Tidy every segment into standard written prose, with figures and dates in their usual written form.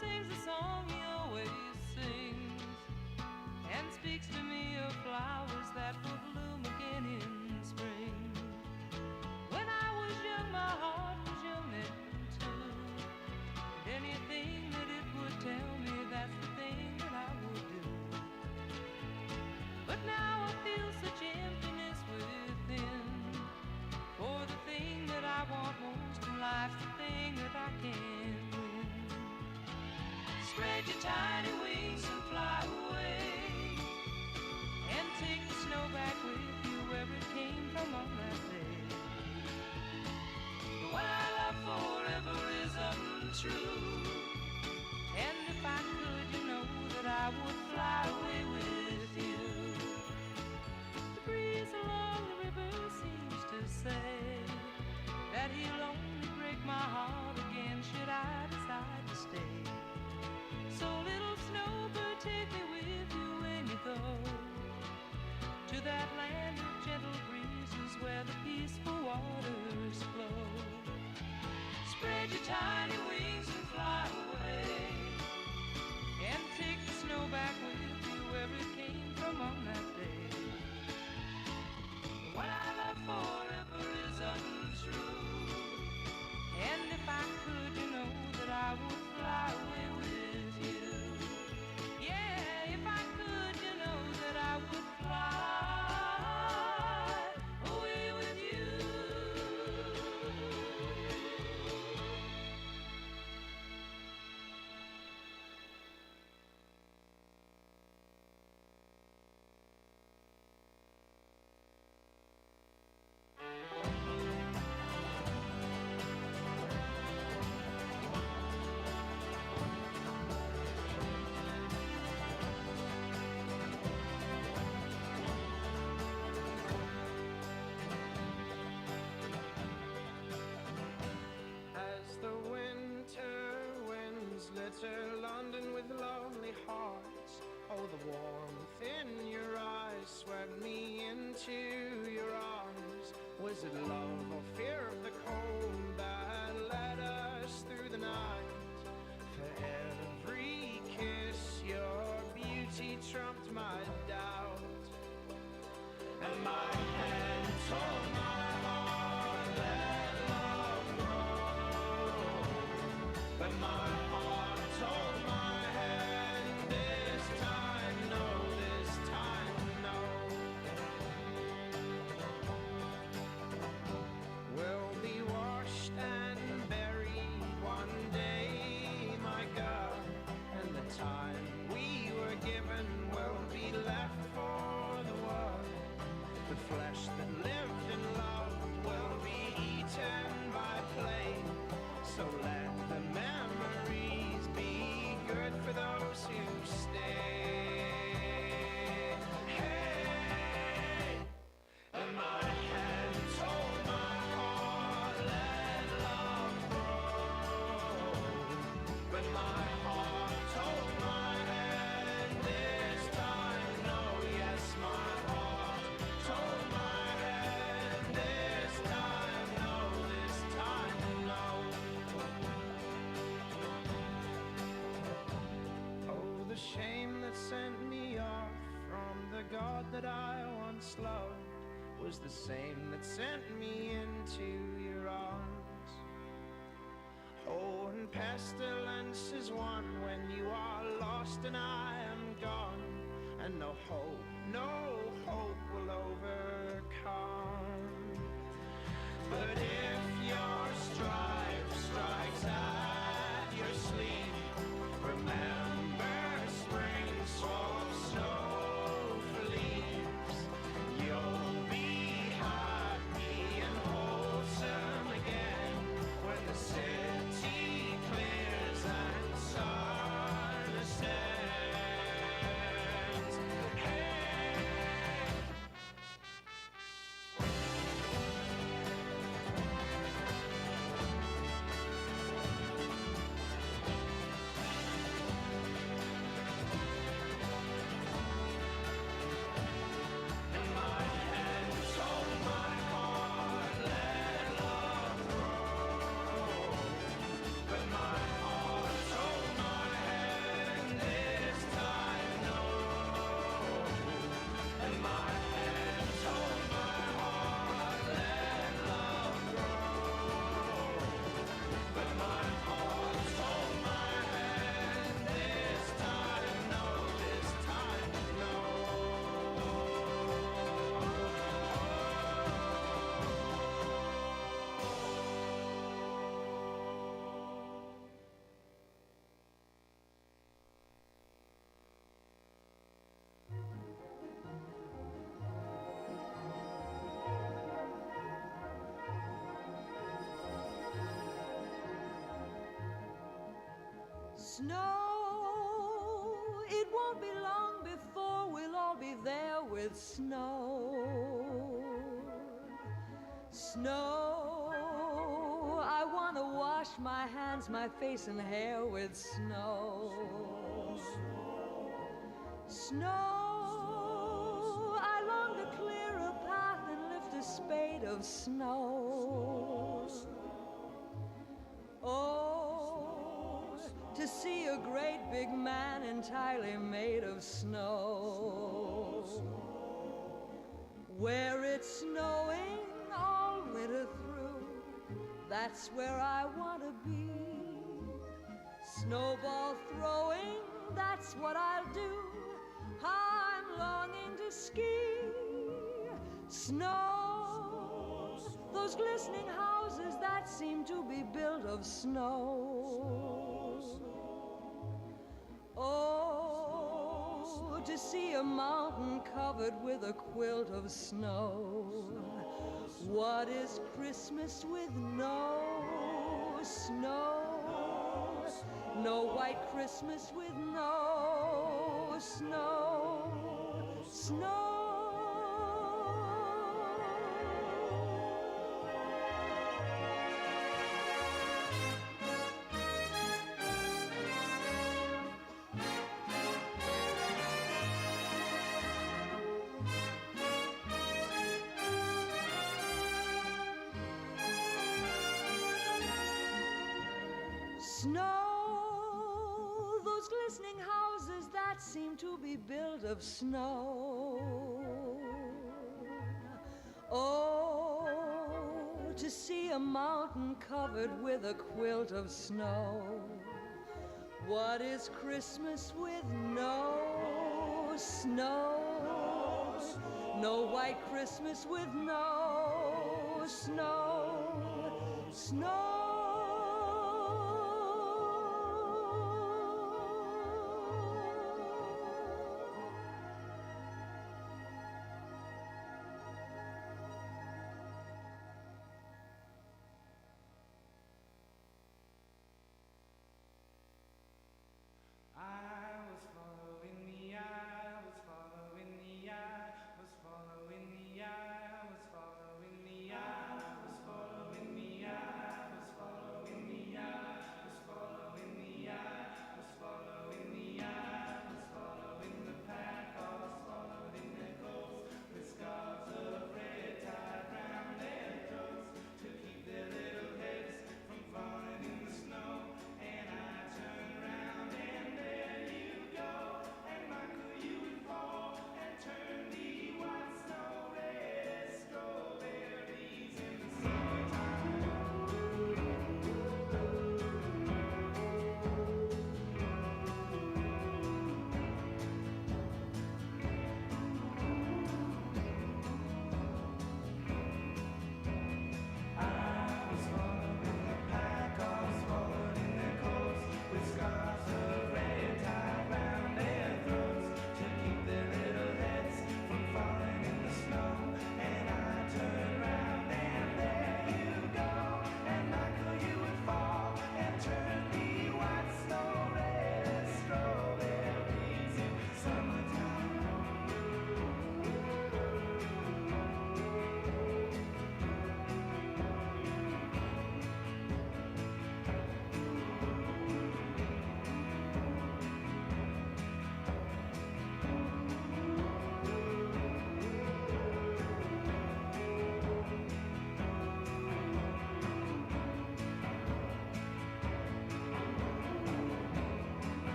sings the song he always sings, and speaks to me of flowers that will bloom again in spring. When I was young, my heart was young then too, and anything that it would tell me, that's the thing that I would do. But now I feel such emptiness within, for the thing that I want most in life's the thing that I can't win. Spread your tiny wings and fly away, and take the snow back with you where it came from on that day. The one I love forever is untrue, and if I could, you know that I would fly away with you. The breeze along the river seems to say that he'll only break my heart again should I decide to stay. So little snowbird, take me with you when you go to that land of gentle breezes where the peaceful waters flow. Spread your tiny wings and fly away, and take the snow back with you where it came from on that day. The one I love forever is untrue, and if I could, you know that I would fly away with you. Yeah, if I could, you know that I would fly away with you. London with lonely hearts. Oh, the warmth in your eyes swept me into your arms. Was it love or fear of the cold that led us through the night? For every kiss your beauty trumped my doubt, and my head told my heart let love grow, but my heart told my head this time no, this time no. We'll be washed and buried one day, my God, and the time we were given will be left for the world. The flesh that lived and loved will be eaten by flame, so let the memories be good for those who stay. Hey, and my head told my heart let love grow, but my heart told my head this time no. Yes, my heart told my head this time no, this time no. Oh, the shame that sent me off from the God that I once loved was the same that sent me into your arms. Oh, and pestilence is one when you are lost and I am gone, and no hope will overcome. But if your stripe strikes at your sleep, remember spring swamps snow for leaves. You'll be happy and wholesome again when the city clears and the sun ascends. Hey, Snow, it won't be long before we'll all be there with snow. Snow, I want to wash my hands, my face and hair with snow. Snow, I long to clear a path and lift a spade of snow. Oh, to see a great big man entirely made of snow. Where it's snowing all winter through, that's where I want to be. Snowball throwing, that's what I'll do. I'm longing to ski. Snow, those glistening houses that seem to be built of snow. Oh, to see a mountain covered with a quilt of snow. What is Christmas with no snow? No white Christmas with no snow. Snow. Snow, those glistening houses that seem to be built of snow. Oh, to see a mountain covered with a quilt of snow. What is Christmas with no snow? No white Christmas with no snow. Snow.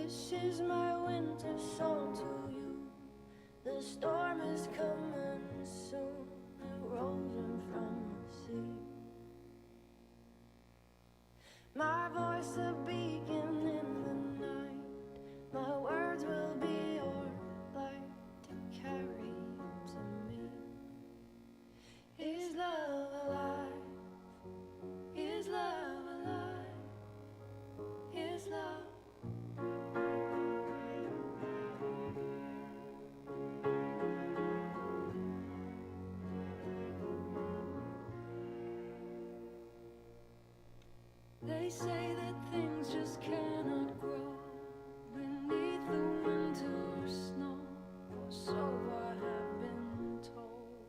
This is my winter song to you. The storm is coming soon. It rolls in from the sea. My voice a beacon in the night. My words will be your light to carry to me. Is love alive? Is love alive? Is love? They say that things just cannot grow beneath the winter snow, or so I have been told.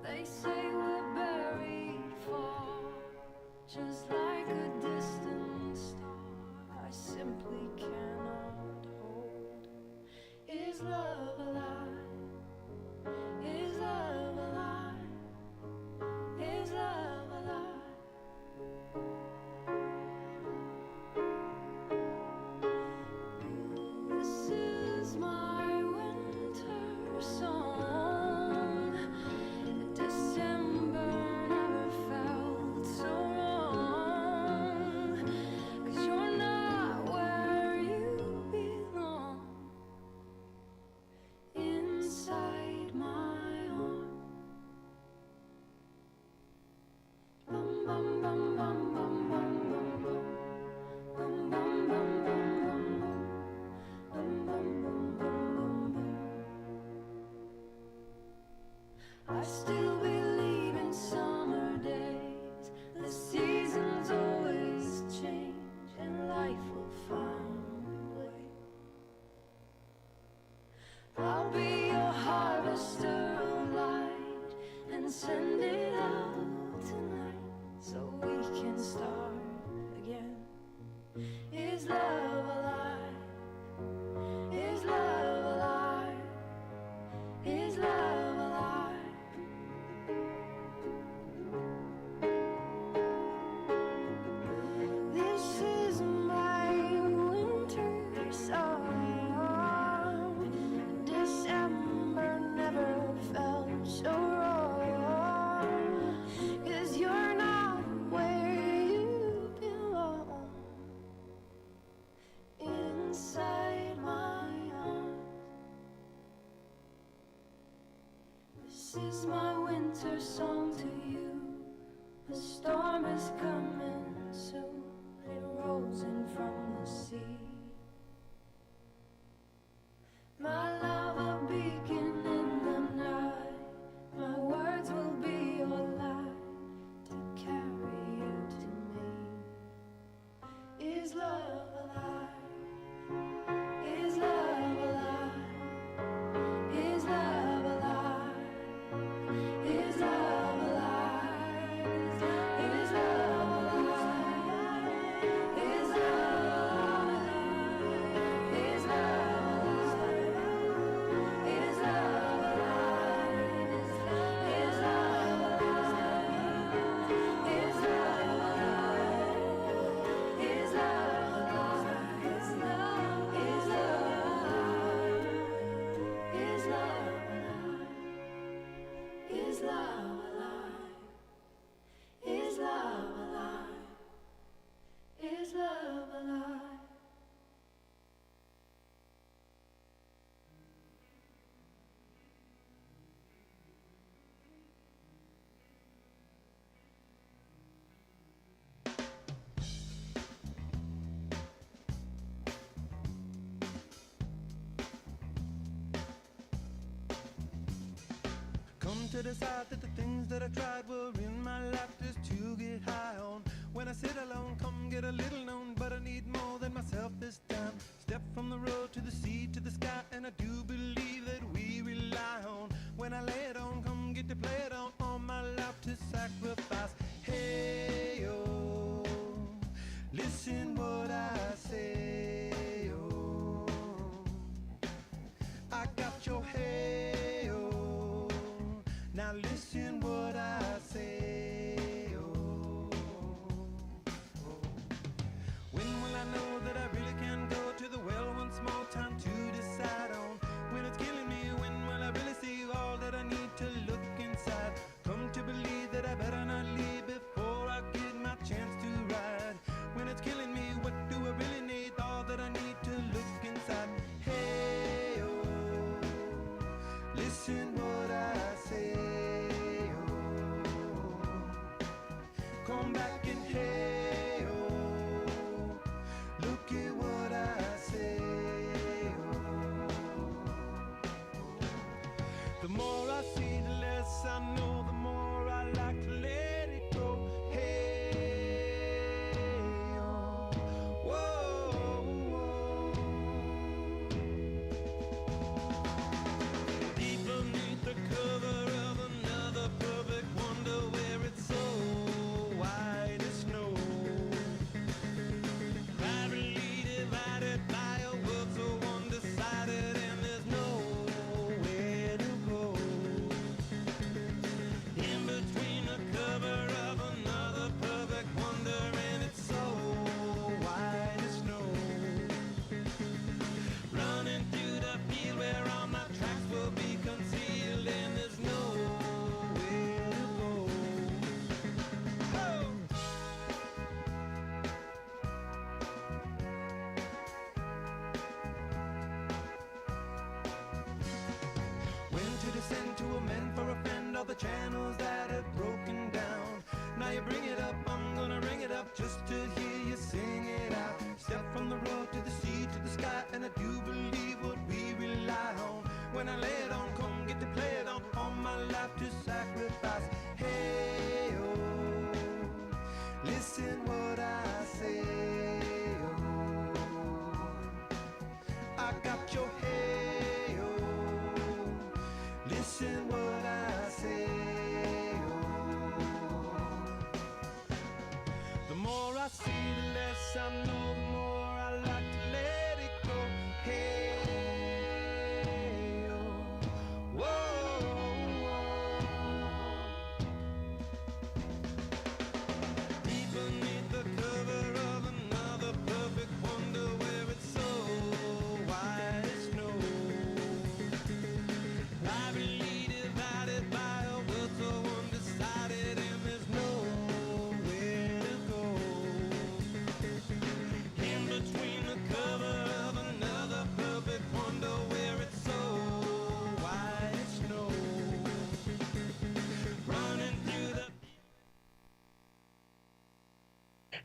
They say we're buried far, just like a distant star I simply cannot hold. Is love alive? Is love alive? Is love alive? This is my winter song. December never felt so wrong, 'cause you're not where you belong. Inside my arms. Bum bum bum bum bum bum bum bum. Bum bum bum bum bum bum. Bum bum bum bum bum bum. I still believe in summer days. The seasons always change, and life will find a way. I'll be your harvester of light and send it out tonight so we can start again. Is love alive? Is love alive? Is love alive? This is my winter song. December never felt so wrong, 'cause you're not where you belong. Inside my arms. This is my winter song to you. The storm is coming soon. It rolls in from the sea. My love a beacon in the night. My words will be your light to carry you to me. Is love alive? Is love alive? Is love alive? Is love alive? Is love alive? Is love alive? Is love alive? Is love alive? Is love alive? Is love alive? Is love alive? Is love? Is love alive? Is love alive? Is love alive? Is love alive? Come to decide that the things that I tried were in my life just to get high on. When I sit alone, come get a little known, but I need more than myself this time. Step from the road to the sea to the sky, and I do believe that we rely on. When I lay it on, come get to play it on, all my life to sacrifice. Hey, oh, listen what I say, oh, I got your hey, oh, now listen what I say, oh, oh. When will I know that the channels that have broken down. Now you bring it up, I'm gonna ring it up just to hear you sing it out. Step from the road to the sea to the sky, and I do believe what we rely on. When I lay it on, come get to play it on, all my life to sacrifice. Hey, oh, listen what I say, oh, I got your hey, oh, listen what I say, oh. The more I see, the less I know, the more I like to let it go. Hey, oh, whoa, deep beneath the cover of another perfect wonder where it's so white as snow. Privately divided by a world so undecided, and there's nowhere to go. In between the cover of another perfect wonder where it's so white as snow. Running through the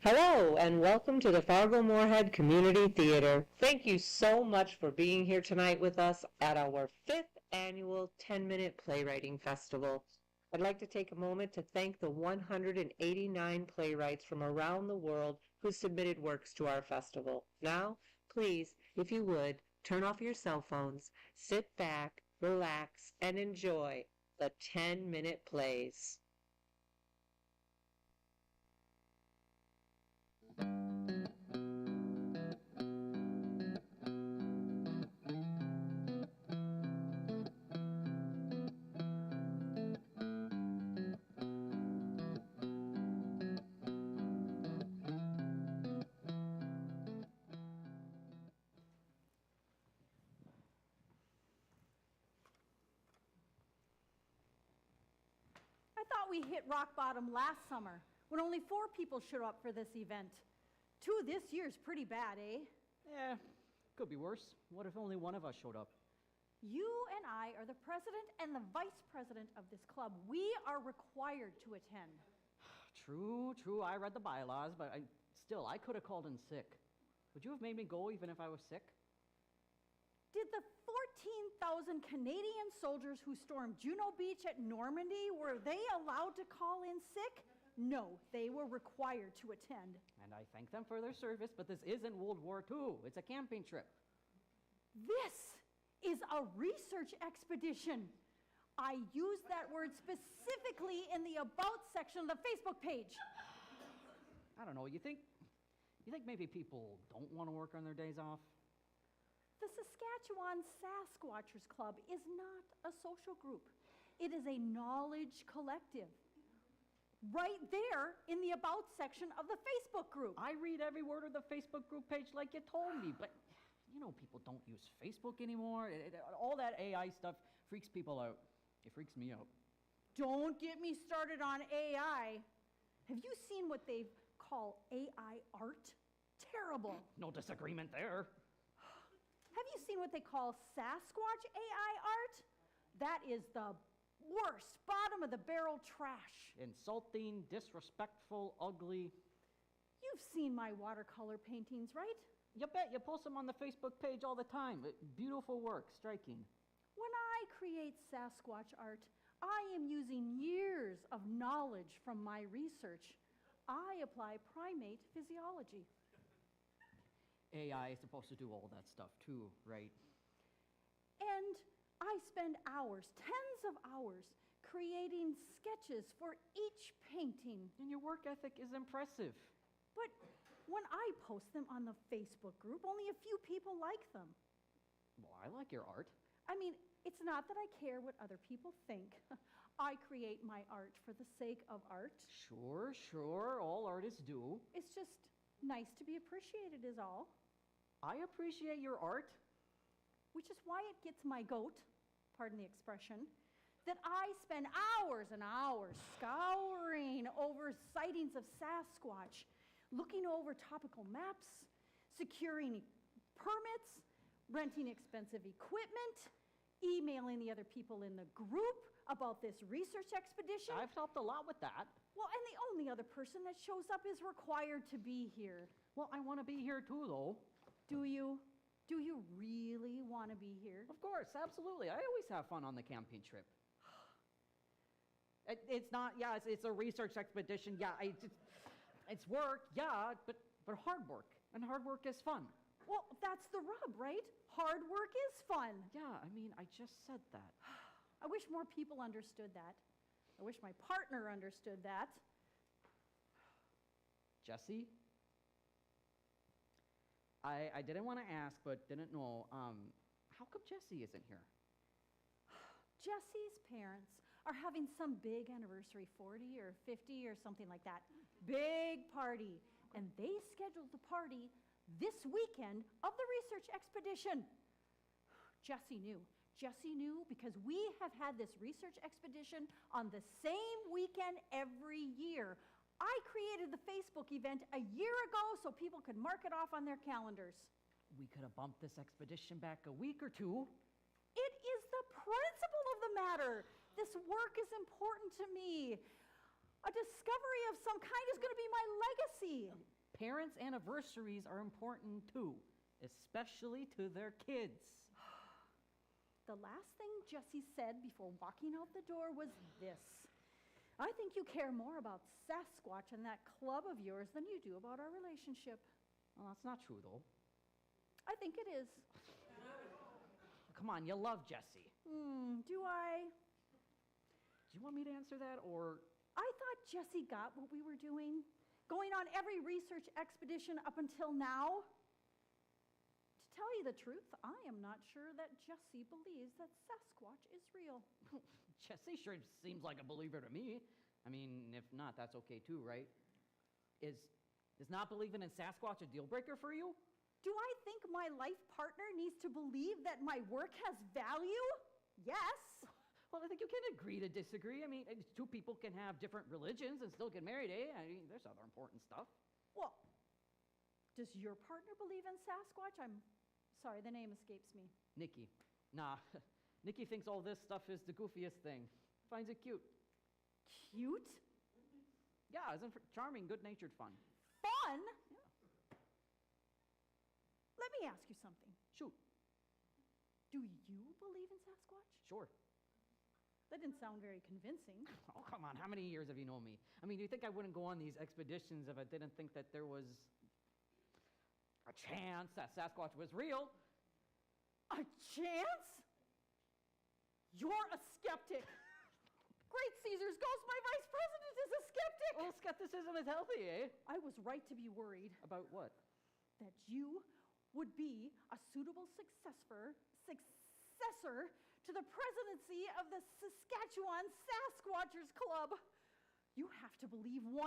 Hello, and welcome to the Fargo Moorhead Community Theater. Thank you so much for being here tonight with us at our 5th annual 10-Minute Playwriting Festival. I'd like to take a moment to thank the 189 playwrights from around the world who submitted works to our festival. Now, please, if you would, turn off your cell phones, sit back, relax, and enjoy the 10-minute plays. I thought we hit rock bottom last summer when only 4 people showed up for this event. 2 this year's pretty bad, eh? Yeah, could be worse. What if only one of us showed up? You and I are the president and the vice president of this club. We are required to attend. True, I read the bylaws, but I could have called in sick. Would you have made me go even if I was sick? Did the 14,000 Canadian soldiers who stormed Juno Beach at Normandy, were they allowed to call in sick? No, they were required to attend. And I thank them for their service, but this isn't World War II. It's a camping trip. This is a research expedition. I used that word specifically in the About section of the Facebook page. I don't know, you think maybe people don't want to work on their days off? The Saskatchewan Sasquatchers Club is not a social group. It is a knowledge collective. Right there in the About section of the Facebook group. I read every word of the Facebook group page like you told me, but you know people don't use Facebook anymore. All that AI stuff freaks people out. It freaks me out. Don't get me started on AI. Have you seen what they call AI art? Terrible. No disagreement there. Have you seen what they call Sasquatch AI art? That is the worst, bottom of the barrel trash. Insulting, disrespectful, ugly. You've seen my watercolor paintings, right? You bet. You post them on the Facebook page all the time. Beautiful work, striking. When I create Sasquatch art, I am using years of knowledge from my research. I apply primate physiology. AI is supposed to do all that stuff too, right? And I spend hours, tens of hours, creating sketches for each painting. And your work ethic is impressive. But when I post them on the Facebook group, only a few people like them. Well, I like your art. I mean, it's not that I care what other people think. I create my art for the sake of art. Sure, all artists do. It's just nice to be appreciated is all. I appreciate your art. Which is why it gets my goat, pardon the expression, that I spend hours and hours scouring over sightings of Sasquatch, looking over topical maps, securing permits, renting expensive equipment, emailing the other people in the group about this research expedition. I've helped a lot with that. Well, and the only other person that shows up is required to be here. Well, I want to be here too, though. Do you? Do you really want to be here? Of course, absolutely. I always have fun on the camping trip. It's not, yeah, it's a research expedition. Yeah, it's work, yeah, but hard work. And hard work is fun. Well, that's the rub, right? Hard work is fun. Yeah, I mean, I just said that. I wish more people understood that. I wish my partner understood that. Jesse? I didn't want to ask, but didn't know, how come Jesse isn't here? Jesse's parents are having some big anniversary, 40 or 50 or something like that. Big party. And they scheduled the party this weekend of the research expedition. Jesse knew. Jesse knew because we have had this research expedition on the same weekend every year. I created the Facebook event a year ago so people could mark it off on their calendars. We could have bumped this expedition back a week or two. It is the principle of the matter. This work is important to me. A discovery of some kind is going to be my legacy. Parents' anniversaries are important too, especially to their kids. The last thing Jesse said before walking out the door was this. I think you care more about Sasquatch and that club of yours than you do about our relationship. Well, that's not true, though. I think it is. Come on, you love Jesse. Do I? Do you want me to answer that, or? I thought Jesse got what we were doing, going on every research expedition up until now. To tell you the truth, I am not sure that Jesse believes that Sasquatch is real. Jesse sure seems like a believer to me. I mean, if not, that's okay too, right? Is not believing in Sasquatch a deal breaker for you? Do I think my life partner needs to believe that my work has value? Yes. Well, I think you can agree to disagree. I mean, two people can have different religions and still get married, eh? I mean, there's other important stuff. Well, does your partner believe in Sasquatch? I'm sorry, the name escapes me. Nikki. Nah, Nikki thinks all this stuff is the goofiest thing. Finds it cute. Cute? Yeah, isn't it charming, good-natured fun? Fun? Yeah. Let me ask you something. Shoot. Do you believe in Sasquatch? Sure. That didn't sound very convincing. Oh, come on. How many years have you known me? I mean, do you think I wouldn't go on these expeditions if I didn't think that there was a chance that Sasquatch was real? A chance? You're a skeptic. Great Caesars Ghost, my vice president is a skeptic. Well, skepticism is healthy, eh? I was right to be worried About what? that you would be a suitable successor to the presidency of the Saskatchewan Sasquatchers Club. You have to believe 100%.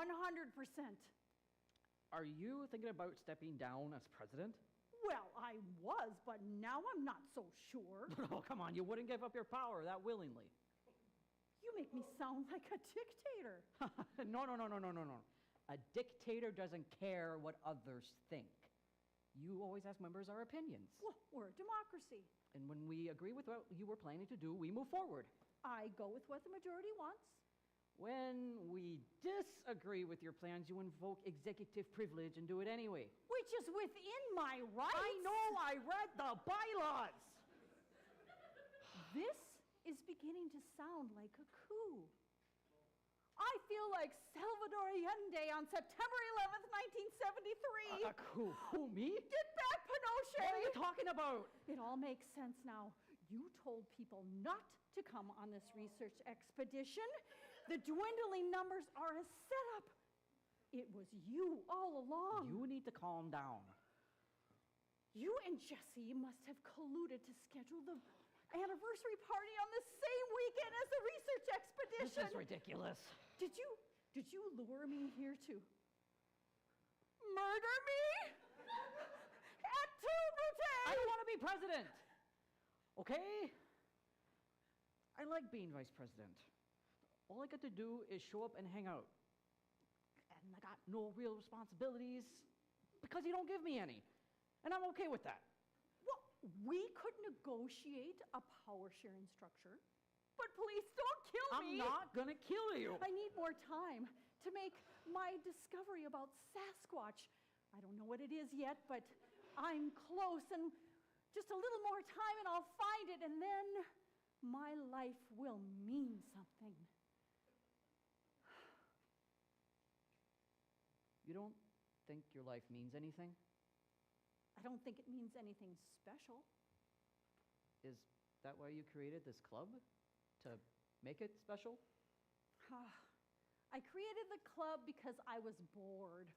Are you thinking about stepping down as president? Well, I was, but now I'm not so sure. Oh, come on. You wouldn't give up your power that willingly. You make me sound like a dictator. No. A dictator doesn't care what others think. You always ask members our opinions. Well, we're a democracy. And when we agree with what you were planning to do, we move forward. I go with what the majority wants. When we disagree with your plans, you invoke executive privilege and do it anyway. Which is within my rights. I know, I read the bylaws. This is beginning to sound like a coup. I feel like Salvador Allende on September 11th, 1973. A coup? Who, me? Get back, Pinochet! What are you talking about? It all makes sense now. You told people not to come on this research expedition. The dwindling numbers are a setup. It was you all along. You need to calm down. You and Jesse must have colluded to schedule the anniversary party on the same weekend as the research expedition. This is ridiculous. Did you lure me here to murder me? At tout brute! I don't want to be president. Okay? I like being vice president. All I got to do is show up and hang out. And I got no real responsibilities because you don't give me any. And I'm okay with that. Well, we could negotiate a power sharing structure. But please don't kill I'm me. not gonna kill you. I need more time to make my discovery about Sasquatch. I don't know what it is yet, but I'm close, and just a little more time and I'll find it, and then my life will mean something. You don't think your life means anything? I don't think it means anything special. Is that why you created this club? To make it special? I created the club because I was bored.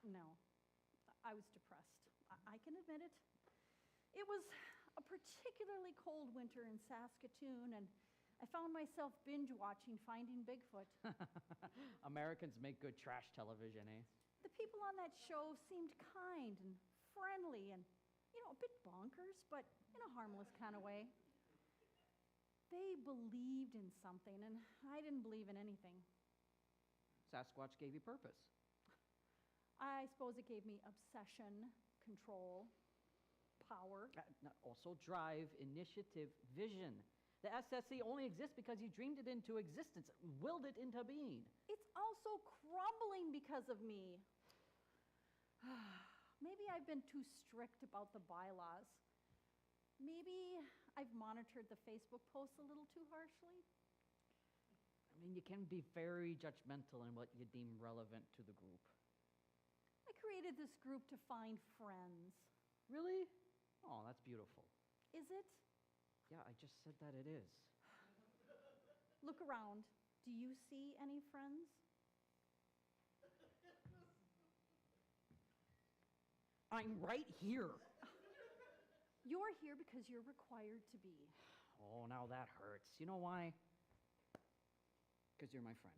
No, I was depressed. I can admit it. It was a particularly cold winter in Saskatoon, and I found myself binge watching Finding Bigfoot. Americans make good trash television, eh? The people on that show seemed kind and friendly and, a bit bonkers, but in a harmless kind of way. They believed in something, and I didn't believe in anything. Sasquatch gave you purpose. I suppose it gave me obsession, control, power. Also drive, initiative, vision. The SSC only exists because you dreamed it into existence, willed it into being. It's also crumbling because of me. Maybe I've been too strict about the bylaws. Maybe I've monitored the Facebook posts a little too harshly. I mean, you can be very judgmental in what you deem relevant to the group. I created this group to find friends. Really? Oh, that's beautiful. Is it? Yeah, I just said that it is. Look around. Do you see any friends? I'm right here. You're here because you're required to be. Oh, now that hurts. You know why? Because you're my friend.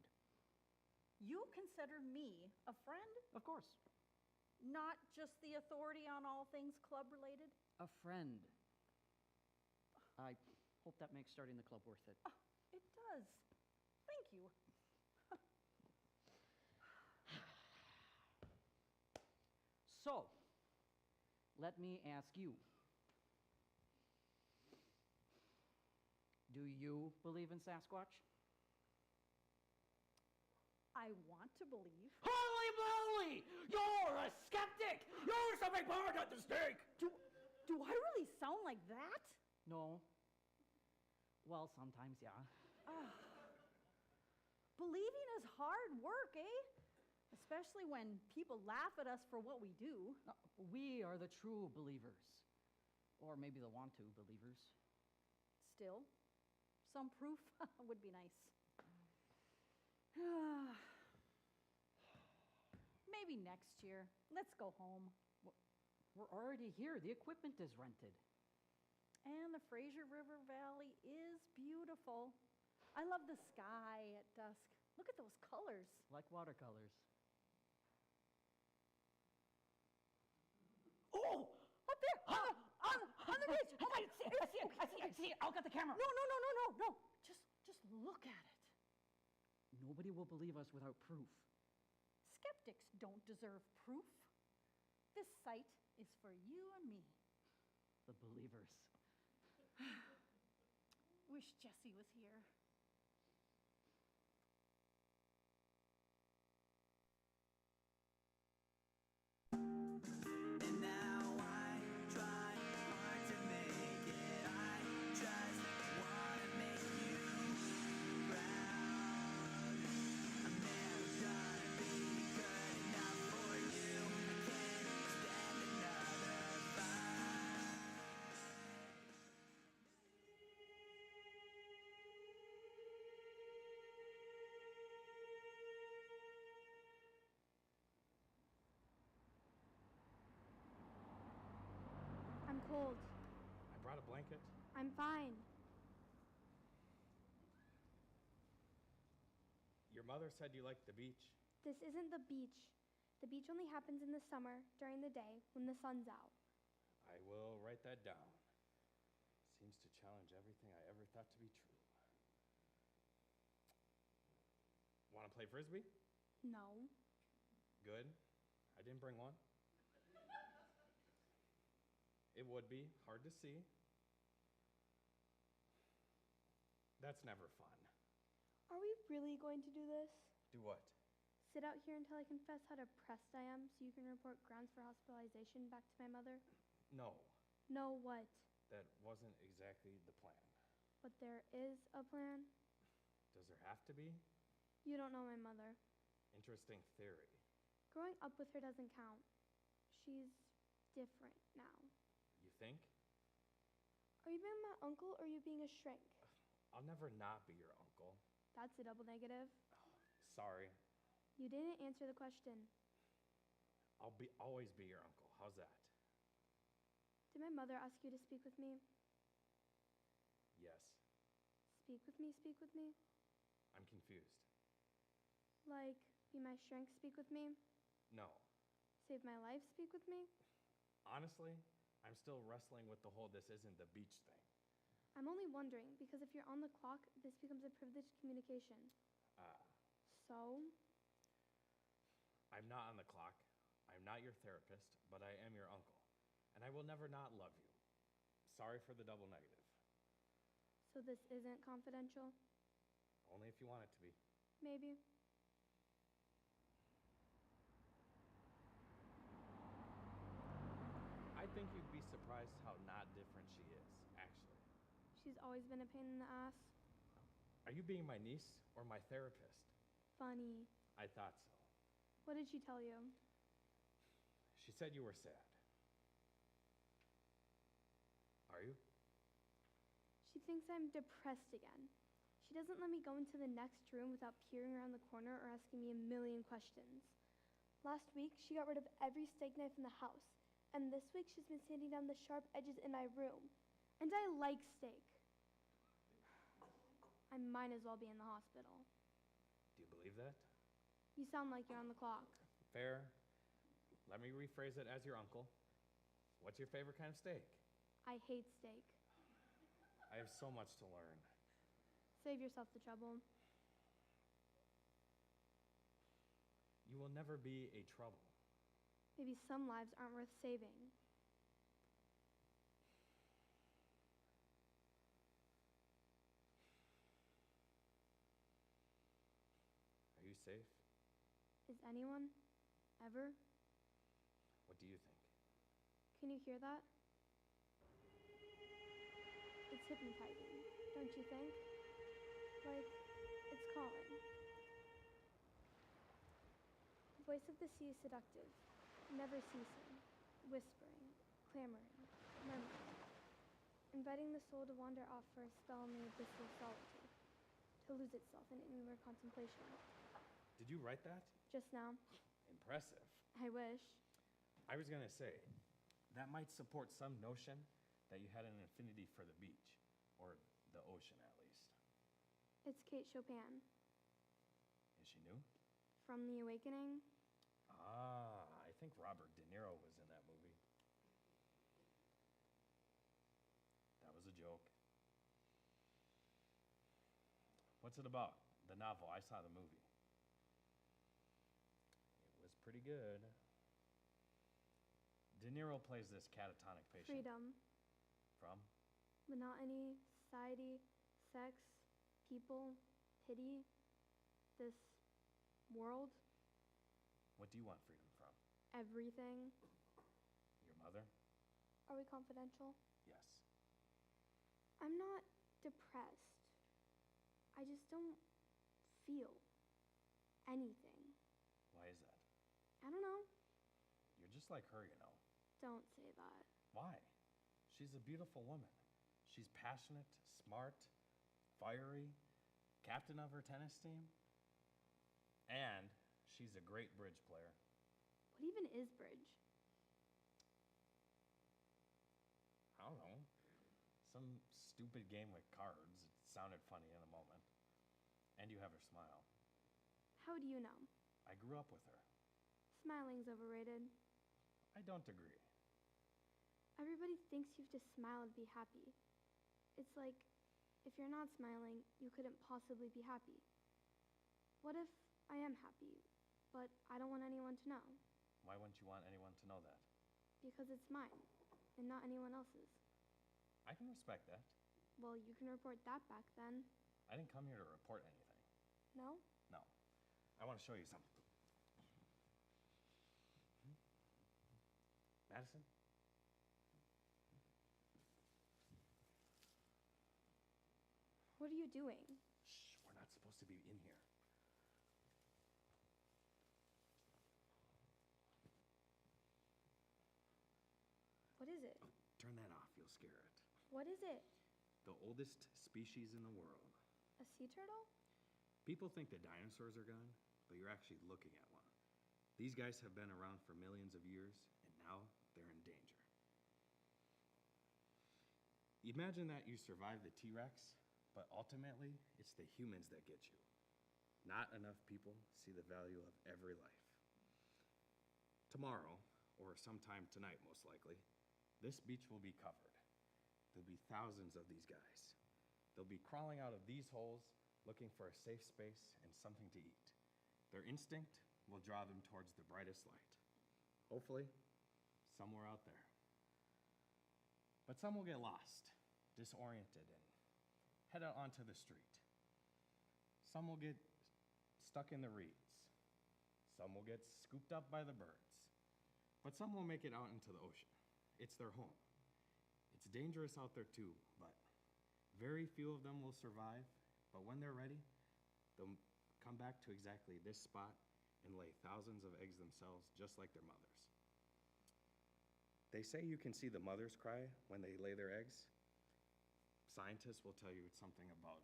You consider me a friend? Of course. Not just the authority on all things club related? A friend. I hope that makes starting the club worth it. Oh, it does. Thank you. So, let me ask you. Do you believe in Sasquatch? I want to believe. Holy moly! You're a skeptic! You're something more than the stake! Do I really sound like that? No. Well, sometimes, yeah. Believing is hard work, eh? Especially when people laugh at us for what we do. We are the true believers. Or maybe the want-to believers. Still, some proof would be nice. Maybe next year. Let's go home. We're already here. The equipment is rented. And the Fraser River Valley is beautiful. I love the sky at dusk. Look at those colors. Like watercolors. Oh! Up there! On the ridge! Oh, I see it! I'll get the camera! No. Just look at it. Nobody will believe us without proof. Skeptics don't deserve proof. This site is for you and me. The believers. Wish Jesse was here. And now I try hard to make it. I just wanna make you proud. I'm never gonna be good enough for you. I can't stand another fight. I'm cold. I brought a blanket. I'm fine. Your mother said you liked the beach. This isn't the beach. The beach only happens in the summer, during the day, when the sun's out. I will write that down. Seems to challenge everything I ever thought to be true. Want to play frisbee? No. Good. I didn't bring one. It would be hard to see. That's never fun. Are we really going to do this? Do what? Sit out here until I confess how depressed I am so you can report grounds for hospitalization back to my mother? No, No, what? that wasn't exactly the plan. But there is a plan? Does there have to be? You don't know my mother. Interesting theory. Growing up with her doesn't count. She's different now. You think? Are you being my uncle or are you being a shrink? I'll never not be your uncle. That's a double negative. Sorry. You didn't answer the question. I'll always be your uncle. How's that? Did my mother ask you to speak with me? Yes. Speak with me, speak with me? I'm confused. Like, be my shrink, speak with me? No. Save my life, speak with me? Honestly, I'm still wrestling with the whole this isn't the beach thing. I'm only wondering, because if you're on the clock, this becomes a privileged communication. So? I'm not on the clock. I'm not your therapist, but I am your uncle. And I will never not love you. Sorry for the double negative. So this isn't confidential? Only if you want it to be. Maybe. I think you'd be surprised how not different she is, actually. She's always been a pain in the ass. Are you being my niece or my therapist? Funny. I thought so. What did she tell you? She said you were sad. Are you? She thinks I'm depressed again. She doesn't let me go into the next room without peering around the corner or asking me a million questions. Last week, she got rid of every steak knife in the house. And this week, she's been sanding down the sharp edges in my room. And I like steak. I might as well be in the hospital. Do you believe that? You sound like you're on the clock. Fair. Let me rephrase it as your uncle. What's your favorite kind of steak? I hate steak. I have so much to learn. Save yourself the trouble. You will never be a trouble. Maybe some lives aren't worth saving. Are you safe? Is anyone? Ever? What do you think? Can you hear that? It's hypnotizing, don't you think? Like, it's calling. The voice of the sea is seductive, never ceasing, whispering, clamoring, murmuring, inviting the soul to wander off for a spell in the abyss of solitude, to lose itself in inward contemplation. Did you write that? Just now, Impressive. I wish. I was going to say, that might support some notion that you had an affinity for the beach, or the ocean at least. It's Kate Chopin, Is she new? from The Awakening. Ah, I think Robert De Niro was in that movie. That was a joke. What's it about? The novel. I saw the movie. It was pretty good. De Niro plays this catatonic patient. Freedom, From? monotony, society, sex, people, pity, this world, What do you want freedom from? everything. Your mother? Are we confidential? Yes. I'm not depressed. I just don't feel anything. Why is that? I don't know. You're just like her, you know. Don't say that. Why? She's a beautiful woman. She's passionate, smart, fiery, captain of her tennis team. And she's a great bridge player. What even is bridge? I don't know. Some stupid game with cards. It sounded funny in a moment. And you have her smile. How do you know? I grew up with her. Smiling's overrated. I don't agree. Everybody thinks you have to smile to be happy. It's like, if you're not smiling, you couldn't possibly be happy. What if I am happy, but I don't want anyone to know? Why wouldn't you want anyone to know that? Because it's mine, and not anyone else's. I can respect that. Well, you can report that back then. I didn't come here to report anything. No? No. I want to show you something. Madison? What are you doing? Shh, we're not supposed to be in here. What is it? Turn that off, you'll scare it. What is it? The oldest species in the world. A sea turtle? People think the dinosaurs are gone, but you're actually looking at one. These guys have been around for millions of years, and now they're in danger. Imagine that you survive the T-Rex, but ultimately, it's the humans that get you. Not enough people see the value of every life. Tomorrow, or sometime tonight most likely, this beach will be covered. There'll be thousands of these guys. They'll be crawling out of these holes, looking for a safe space and something to eat. Their instinct will draw them towards the brightest light. Hopefully, somewhere out there. But some will get lost, disoriented, and head out onto the street. Some will get stuck in the reeds. Some will get scooped up by the birds. But some will make it out into the ocean. It's their home. It's dangerous out there too, but very few of them will survive. But when they're ready, they'll come back to exactly this spot and lay thousands of eggs themselves, just like their mothers. They say you can see the mothers cry when they lay their eggs. Scientists will tell you it's something about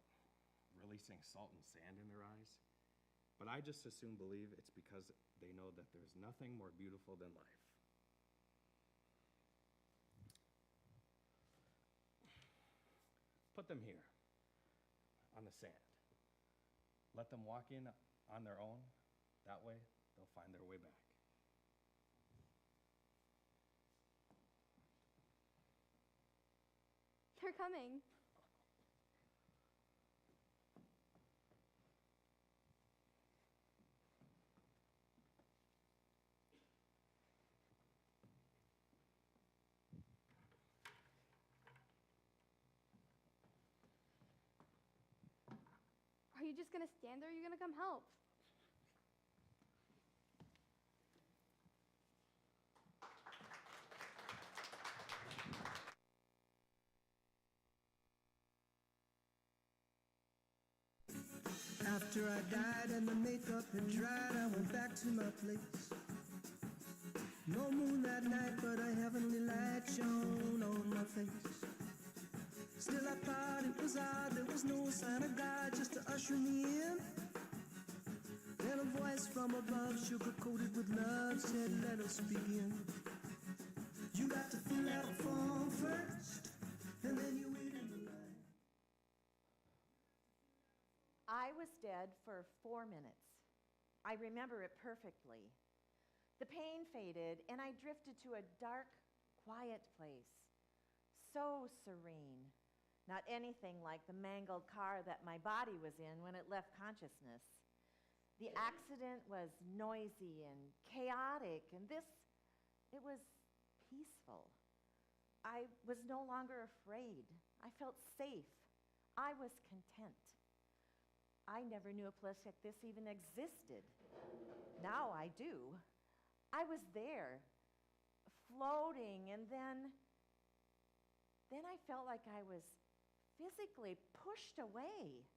releasing salt and sand in their eyes. But I just as soon believe it's because they know that there's nothing more beautiful than life. Put them here, on the sand. Let them walk in on their own. That way, they'll find their way back. They're coming. Are you just gonna stand there or are you gonna come help? After I died and the makeup had dried, I went back to my place. No moon that night, but a heavenly light shone on my face. Still I thought it was odd, there was no sign of God just to usher me in. Then a voice from above, sugar-coated with love, said, let us begin. You got to fill out a form first, and then you wait in the line. I was dead for 4 minutes. I remember it perfectly. The pain faded, and I drifted to a dark, quiet place. So serene. Not anything like the mangled car that my body was in when it left consciousness. The accident was noisy and chaotic, and it was peaceful. I was no longer afraid. I felt safe. I was content. I never knew a place like this even existed. Now I do. I was there, floating, and then I felt like I was physically pushed away.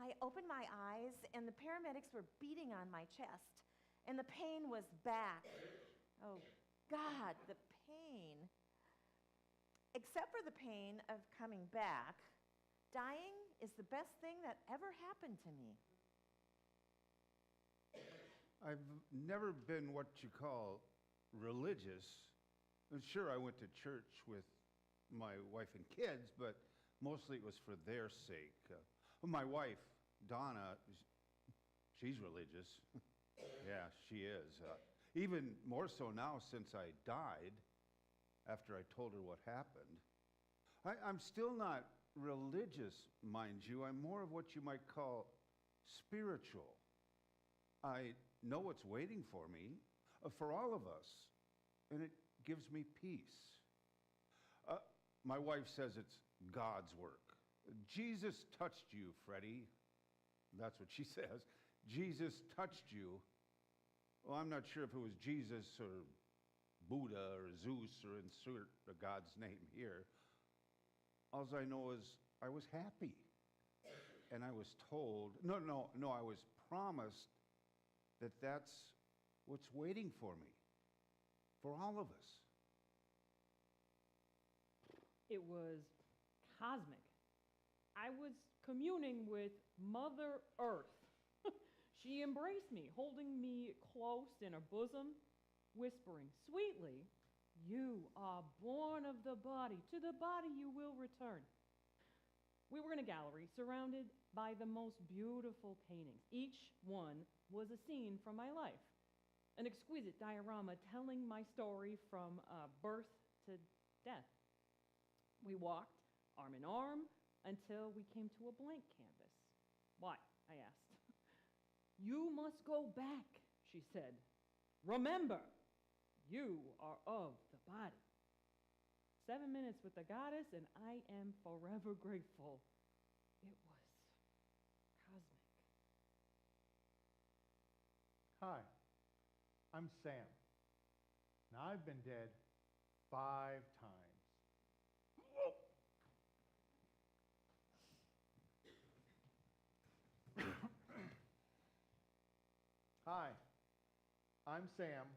I opened my eyes, and the paramedics were beating on my chest, and the pain was back. Oh, God, the pain. Except for the pain of coming back, dying is the best thing that ever happened to me. I've never been what you call religious. And sure, I went to church with my wife and kids, but mostly it was for their sake. My wife, Donna, she's religious. Yeah, she is. Even more so now since I died, after I told her what happened. I'm still not religious, mind you. I'm more of what you might call spiritual. I know what's waiting for me, for all of us, and it gives me peace. My wife says it's God's work. Jesus touched you, Freddie. That's what she says. Jesus touched you. Well, I'm not sure if it was Jesus or Buddha or Zeus or insert a God's name here. All I know is I was happy. And I was told, no, I was promised that that's what's waiting for me, for all of us. It was cosmic. I was communing with Mother Earth. She embraced me, holding me close in her bosom, whispering sweetly, "You are born of the body. To the body you will return." We were in a gallery surrounded by the most beautiful paintings. Each one was a scene from my life, an exquisite diorama telling my story from birth to death. We walked arm in arm until we came to a blank canvas. "Why?" I asked. "You must go back," she said. "Remember, you are of the body." 7 minutes with the goddess, and I am forever grateful. It was cosmic. Hi, I'm Sam. Now, I've been dead 5 times. Hi, I'm Sam,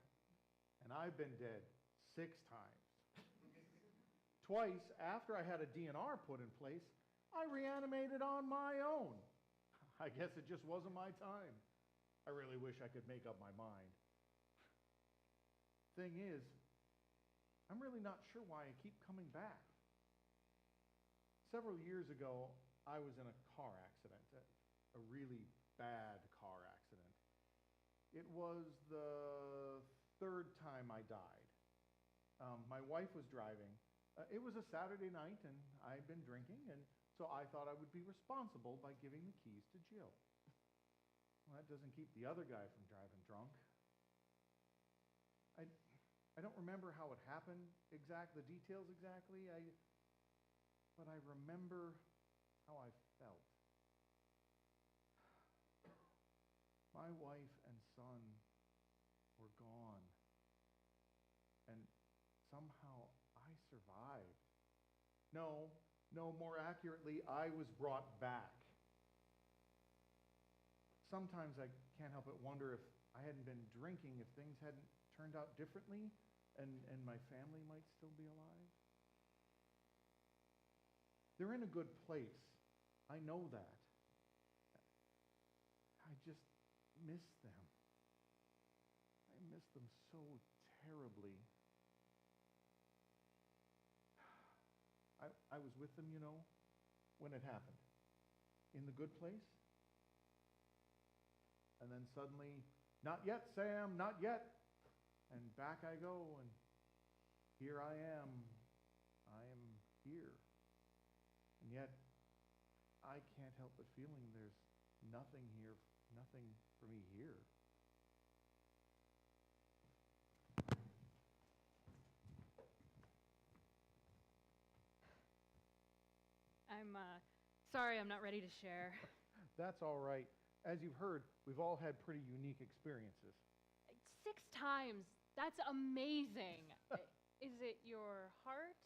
and I've been dead 6 times. Twice after I had a DNR put in place, I reanimated on my own. I guess it just wasn't my time. I really wish I could make up my mind. Thing is, I'm really not sure why I keep coming back. Several years ago, I was in a car accident, a really bad car accident. It was the 3rd time I died. My wife was driving. It was a Saturday night, and I'd been drinking, and so I thought I would be responsible by giving the keys to Jill. Well, that doesn't keep the other guy from driving drunk. I don't remember how it happened, the details exactly, but I remember how I felt. My wife and son were gone, and somehow I survived. No, more accurately, I was brought back. Sometimes I can't help but wonder if I hadn't been drinking, if things hadn't turned out differently, and my family might still be alive. They're in a good place. I know that. I just miss them. I miss them so terribly. I was with them, when it happened. In the good place. And then suddenly, "Not yet, Sam, not yet." And back I go, and here I am. I am here. And yet, I can't help but feeling there's nothing here, nothing for me here. I'm sorry I'm not ready to share. That's all right. As you've heard, we've all had pretty unique experiences. 6 times. That's amazing. Is it your heart?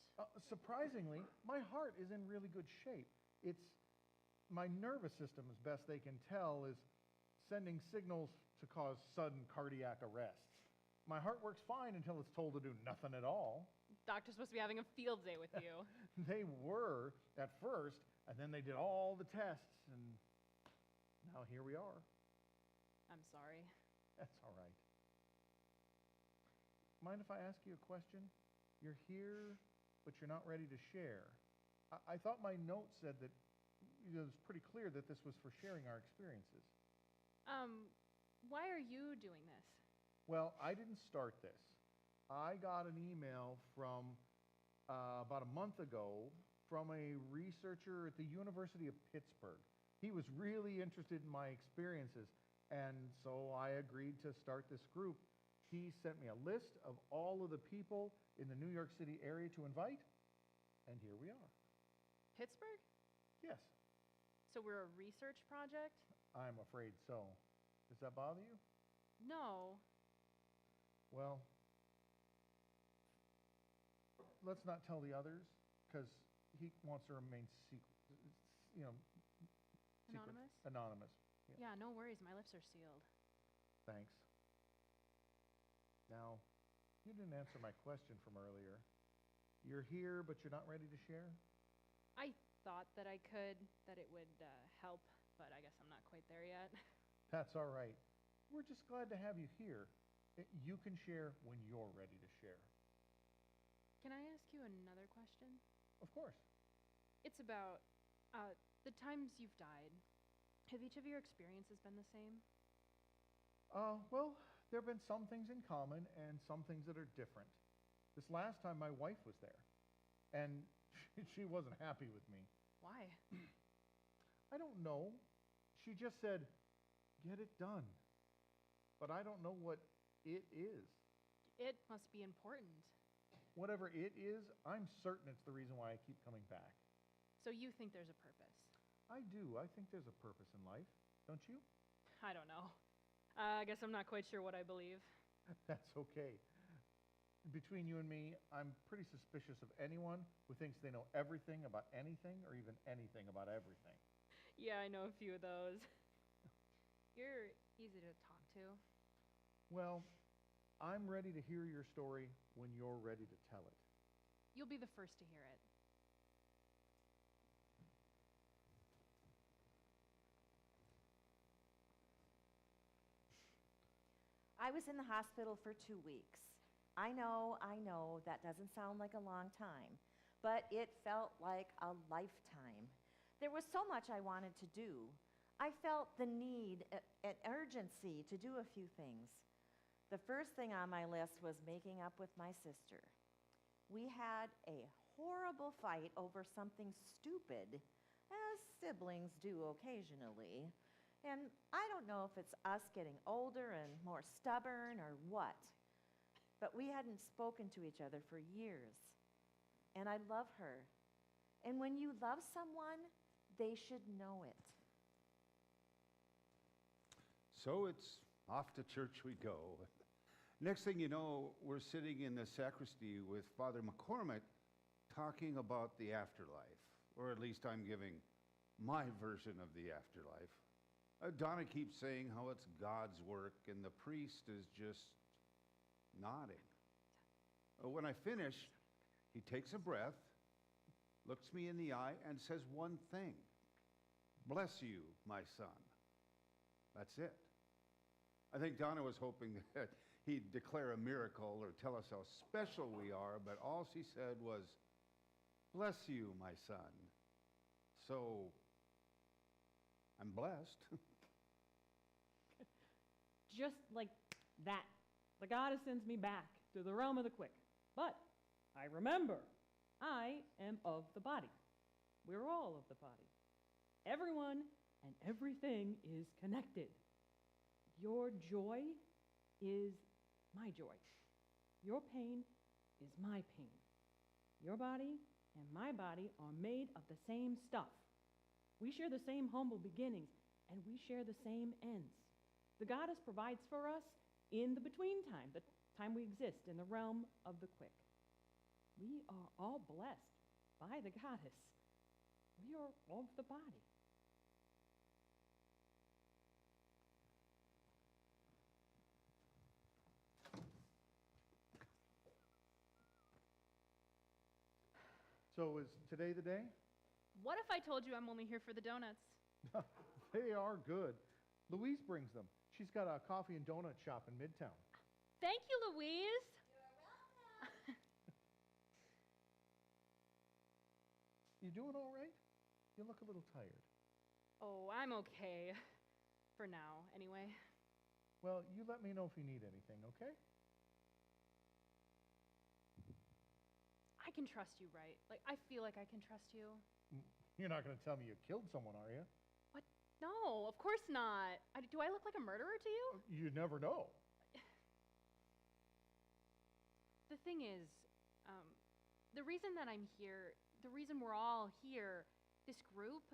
Surprisingly, my heart is in really good shape. It's my nervous system, as best they can tell, is sending signals to cause sudden cardiac arrest. My heart works fine until it's told to do nothing at all. Doctor's supposed to be having a field day with you. They were at first, and then they did all the tests, and now here we are. I'm sorry. That's all right. Mind if I ask you a question? You're here, but you're not ready to share. I thought my note said that it was pretty clear that this was for sharing our experiences. Why are you doing this? Well, I didn't start this. I got an email from about a month ago from a researcher at the University of Pittsburgh. He was really interested in my experiences, and so I agreed to start this group. He sent me a list of all of the people in the New York City area to invite, and here we are. Pittsburgh? Yes, So we're a research project? I'm afraid so. Does that bother you? No. Well, let's not tell the others, because he wants to remain secret, secret, Anonymous? anonymous. Yeah. Yeah, no worries. My lips are sealed. Thanks. Now, you didn't answer my question from earlier. You're here, but you're not ready to share? I thought that I could, that it would help, but I guess I'm not quite there yet. That's all right. We're just glad to have you here. You can share when you're ready to share. Can I ask you another question? Of course. It's about the times you've died. Have each of your experiences been the same? Well, there have been some things in common and some things that are different. This last time, my wife was there, and she wasn't happy with me. Why? I don't know. She just said, "Get it done." But I don't know what it is. It must be important. Whatever it is, I'm certain it's the reason why I keep coming back. So you think there's a purpose? I do. I think there's a purpose in life. Don't you? I don't know. I guess I'm not quite sure what I believe. That's okay. Between you and me, I'm pretty suspicious of anyone who thinks they know everything about anything or even anything about everything. Yeah, I know a few of those. You're easy to talk to. Well, I'm ready to hear your story when you're ready to tell it. You'll be the first to hear it. I was in the hospital for 2 weeks. I know, that doesn't sound like a long time, but it felt like a lifetime. There was so much I wanted to do. I felt the need, an urgency to do a few things. The first thing on my list was making up with my sister. We had a horrible fight over something stupid, as siblings do occasionally. And I don't know if it's us getting older and more stubborn or what, but we hadn't spoken to each other for years. And I love her. And when you love someone, they should know it. So it's off to church we go. Next thing you know, we're sitting in the sacristy with Father McCormick talking about the afterlife, or at least I'm giving my version of the afterlife. Donna keeps saying how it's God's work, and the priest is just nodding. When I finish, he takes a breath, looks me in the eye, and says one thing: "Bless you, my son." That's it. I think Donna was hoping that he'd declare a miracle or tell us how special we are, but all she said was, "Bless you, my son." So, I'm blessed. Just like that, the goddess sends me back to the realm of the quick. But I remember, I am of the body. We're all of the body. Everyone and everything is connected. Your joy is my joy. Your pain is my pain. Your body and my body are made of the same stuff. We share the same humble beginnings, and we share the same ends. The goddess provides for us in the between time, the time we exist in the realm of the quick. We are all blessed by the goddess. We are of the body. So is today the day? What if I told you I'm only here for the donuts? They are good. Louise brings them. She's got a coffee and donut shop in Midtown. Thank you, Louise. You doing all right? You look a little tired. Oh, I'm okay. For now, anyway. Well, you let me know if you need anything, okay? I can trust you, right? Like, I feel like I can trust you. You're not going to tell me you killed someone, are you? What? No, of course not. Do I look like a murderer to you? You never know. The thing is, the reason that I'm here, the reason we're all here, This group,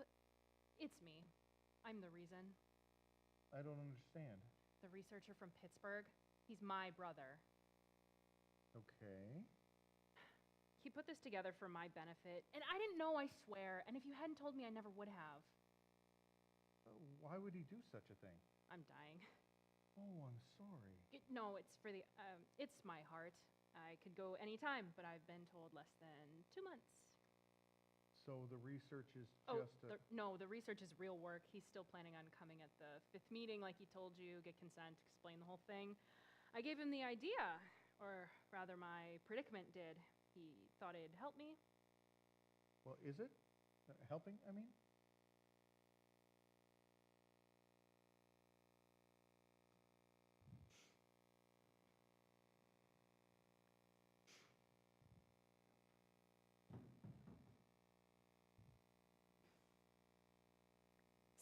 it's me. I'm the reason. I don't understand. The researcher from Pittsburgh, he's my brother. Okay. He put this together for my benefit, and I didn't know, I swear, and if you hadn't told me, I never would have. Why would he do such a thing? I'm dying. Oh, I'm sorry. No, it's for the, it's my heart. I could go any time, but I've been told less than 2 months. So the research is Oh, just a... no, the research is real work. He's still planning on coming at the 5th meeting like he told you, get consent, explain the whole thing. I gave him the idea, or rather my predicament did. He thought it'd help me. Well, is it? Helping, I mean?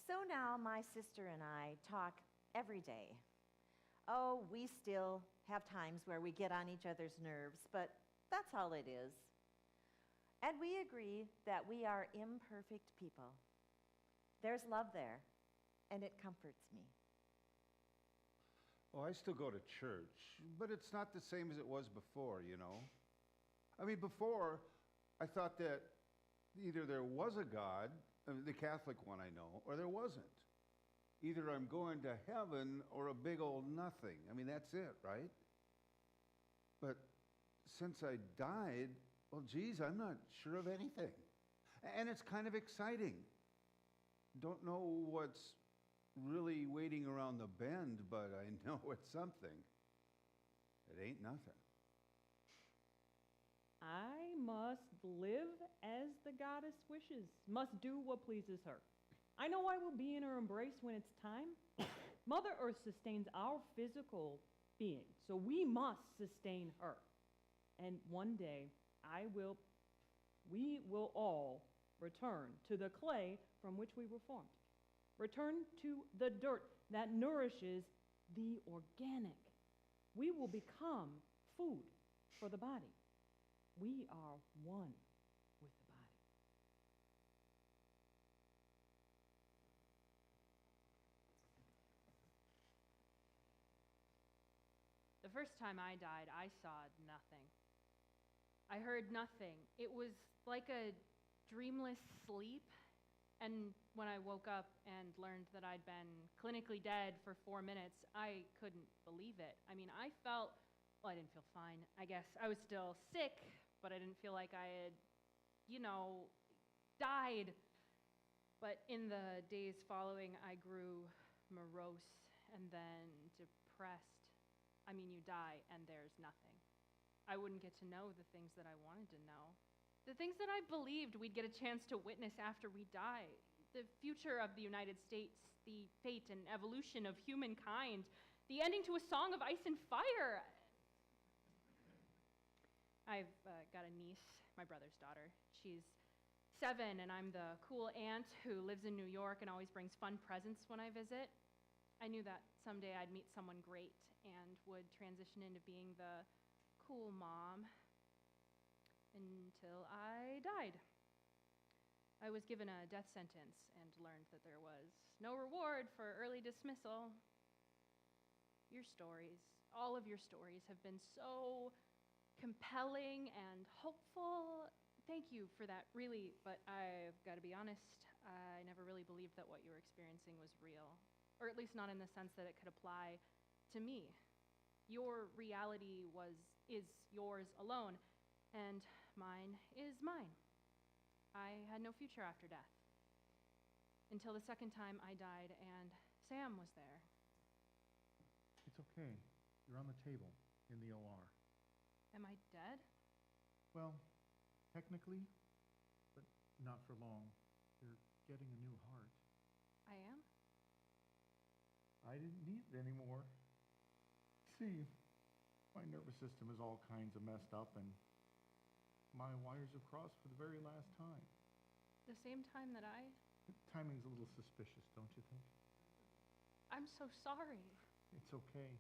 So now my sister and I talk every day. Oh, we still have times where we get on each other's nerves, but that's all it is. And we agree that we are imperfect people. There's love there, and it comforts me. Oh, I still go to church, but it's not the same as it was before, you know. I mean, before, I thought that either there was a God, the Catholic one I know, or there wasn't. Either I'm going to heaven or a big old nothing. I mean, that's it, right? But since I died, well, geez, I'm not sure of anything. And it's kind of exciting. Don't know what's really waiting around the bend, but I know it's something. It ain't nothing. I must live as the goddess wishes, must do what pleases her. I know I will be in her embrace when it's time. Mother Earth sustains our physical being, so we must sustain her. And one day, we will all return to the clay from which we were formed. Return to the dirt that nourishes the organic. We will become food for the body. We are one with the body. The first time I died, I saw nothing. I heard nothing. It was like a dreamless sleep. And when I woke up and learned that I'd been clinically dead for 4 minutes, I couldn't believe it. I mean, I felt, well, I didn't feel fine, I guess. I was still sick, but I didn't feel like I had, died. But in the days following, I grew morose and then depressed. I mean, you die and there's nothing. I wouldn't get to know the things that I wanted to know. The things that I believed we'd get a chance to witness after we die. The future of the United States, the fate and evolution of humankind, the ending to a song of ice and fire. I've got a niece, my brother's daughter. She's 7, and I'm the cool aunt who lives in New York and always brings fun presents when I visit. I knew that someday I'd meet someone great and would transition into being the cool mom until I died. I was given a death sentence and learned that there was no reward for early dismissal. Your stories, all of your stories, have been so compelling and hopeful. Thank you for that, really, but I've got to be honest, I never really believed that what you were experiencing was real, or at least not in the sense that it could apply to me. Your reality is yours alone, and mine is mine. I had no future after death. Until the second time I died and Sam was there. It's okay. You're on the table in the OR. Am I dead? Well, technically, but not for long. You're getting a new heart. I am? I didn't need it anymore. See, my nervous system is all kinds of messed up, and my wires have crossed for the very last time. The same time that I... Timing's a little suspicious, don't you think? I'm so sorry. It's okay.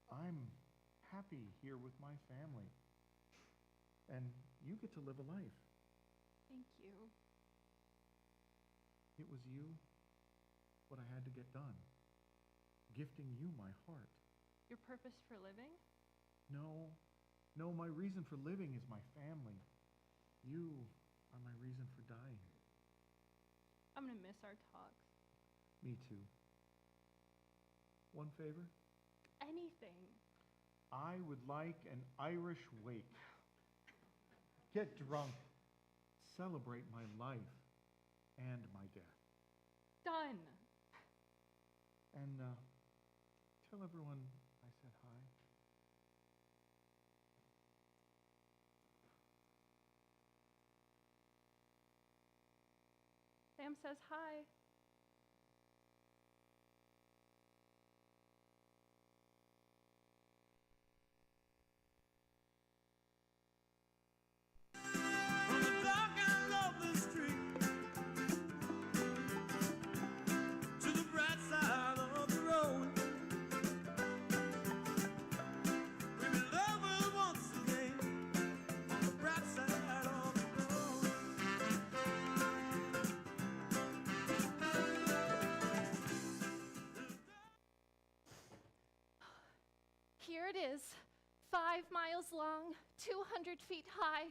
I'm happy here with my family. And you get to live a life. Thank you. It was you, what I had to get done. Gifting you my heart. Your purpose for living? No, no, my reason for living is my family. You are my reason for dying. I'm gonna miss our talks. Me too. One favor? Anything. I would like an Irish wake. Get drunk. Celebrate my life and my death. Done. And tell everyone I said hi. Sam says hi. From the dark and lovely street to the bright side of the road, we be lovers once again on the bright side of the road. Here it is, 5 miles long, 200 feet high,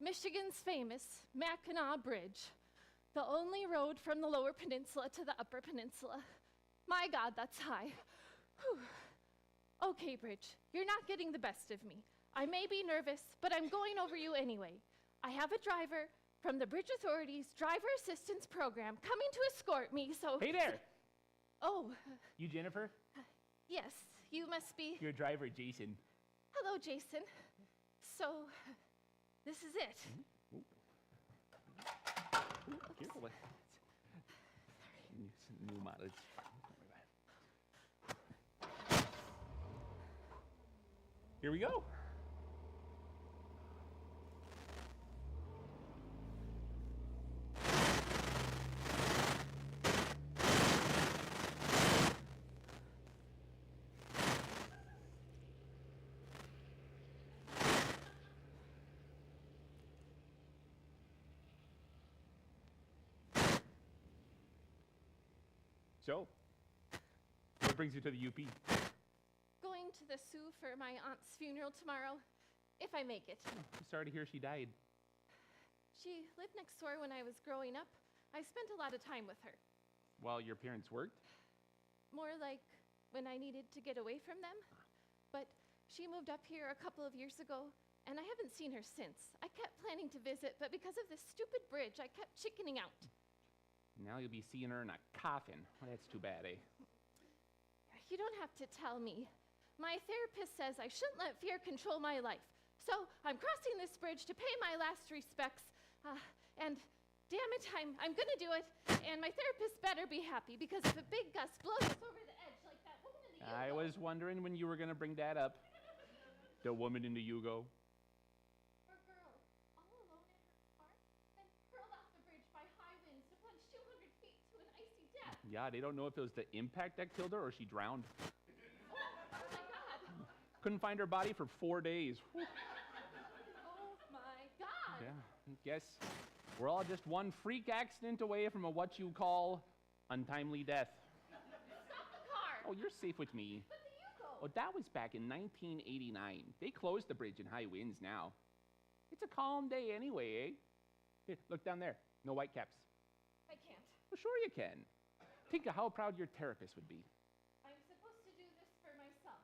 Michigan's famous Mackinac Bridge, the only road from the Lower Peninsula to the Upper Peninsula. My God, that's high. Whew. Okay, Bridge, you're not getting the best of me. I may be nervous, but I'm going over you anyway. I have a driver from the Bridge Authority's Driver Assistance Program coming to escort me, so... Hey there! Oh, You Jennifer? yes, you must be... Your driver, Jason. Hello, Jason. So, this is it. Careful. New model. It's fine. Don't worry about it. Here we go. So, what brings you to the UP? Going to the Sioux for my aunt's funeral tomorrow, if I make it. I'm sorry to hear she died. She lived next door when I was growing up. I spent a lot of time with her. While your parents worked? More like when I needed to get away from them. But she moved up here a couple of years ago, and I haven't seen her since. I kept planning to visit, but because of this stupid bridge, I kept chickening out. Now you'll be seeing her in a coffin. Well, that's too bad, eh? You don't have to tell me. My therapist says I shouldn't let fear control my life. So I'm crossing this bridge to pay my last respects. And damn it, I'm gonna do it. And my therapist better be happy, because if a big gust blows us over the edge like that woman in the I was wondering when you were gonna bring that up. The woman in the Yugo. Poor girl, all alone in her car, and hurled off the bridge by high winds to plunge 200 feet to an icy death. Yeah, they don't know if it was the impact that killed her or she drowned. Oh my God. Couldn't find her body for 4 days. Whew. Oh my God. Yeah, I guess we're all just one freak accident away from a what you call untimely death. Stop the car. Oh, you're safe with me. But the Yugo. Oh, that was back in 1989. They closed the bridge in high winds now. It's a calm day anyway, eh? Here, look down there. No white caps. I can't. Well, sure you can. Think of how proud your therapist would be. I'm supposed to do this for myself,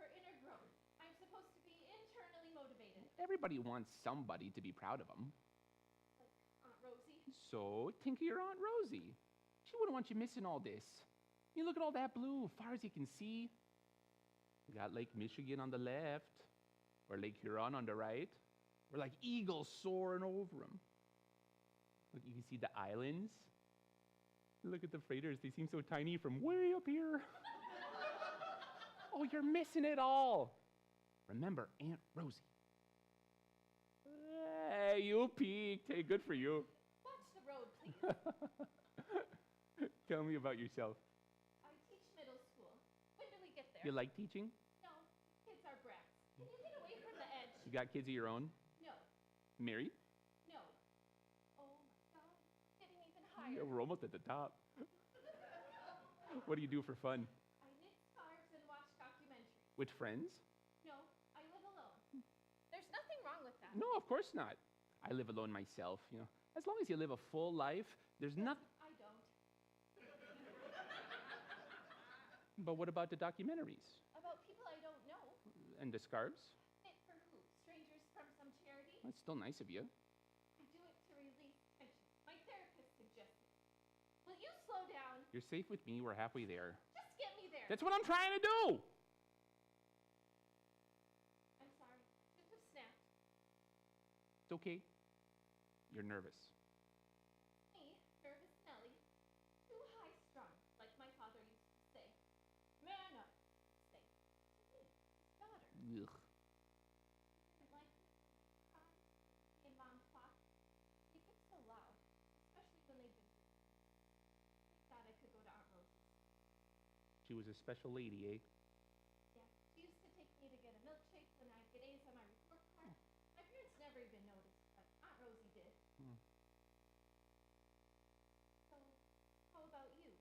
for inner growth. I'm supposed to be internally motivated, Everybody wants somebody to be proud of them. like Aunt Rosie. So think of your Aunt Rosie. She wouldn't want you missing all this. You look at all that blue, far as you can see. You got Lake Michigan on the left, or Lake Huron on the right, or like eagles soaring over them. Look, you can see the islands. Look at the freighters. They seem so tiny from way up here. Oh, you're missing it all. Remember Aunt Rosie. Hey, you peaked. Hey, good for you. Watch the road, please. Tell me about yourself. I teach middle school. When do we get there? You like teaching? No, kids are brats. Can you get away from the edge? You got kids of your own? No, Married? no. Oh my God, getting even higher. higher. we're almost at the top. What do you do for fun? I knit scarves and watch documentaries. With friends? No, I live alone. There's nothing wrong with that. No, of course not. I live alone myself, you know. As long as you live a full life, there's nothing. I don't. But what about the documentaries? About people I don't know. And the scarves? Knit for who? Strangers from some charity? That's still nice of you. I do it to release tension. My therapist suggested. Will you slow down? You're safe with me. We're halfway there. Just get me there. That's what I'm trying to do. I'm sorry. Should have snapped. It's okay. You're nervous. Me, nervous Nellie, too high strung, like my father used to say. Man up, say. To me, his daughter. Ugh. Didn't like it when I cried. He and Mom fought. He gets so loud, especially when they've been drinking. Thank God I could go to Aunt Rosie's. She was a special lady, eh? Yeah, she used to take me to get a milkshake when I'd get A's on my report card. My parents never even noticed, but Aunt Rosie did. So, how about you?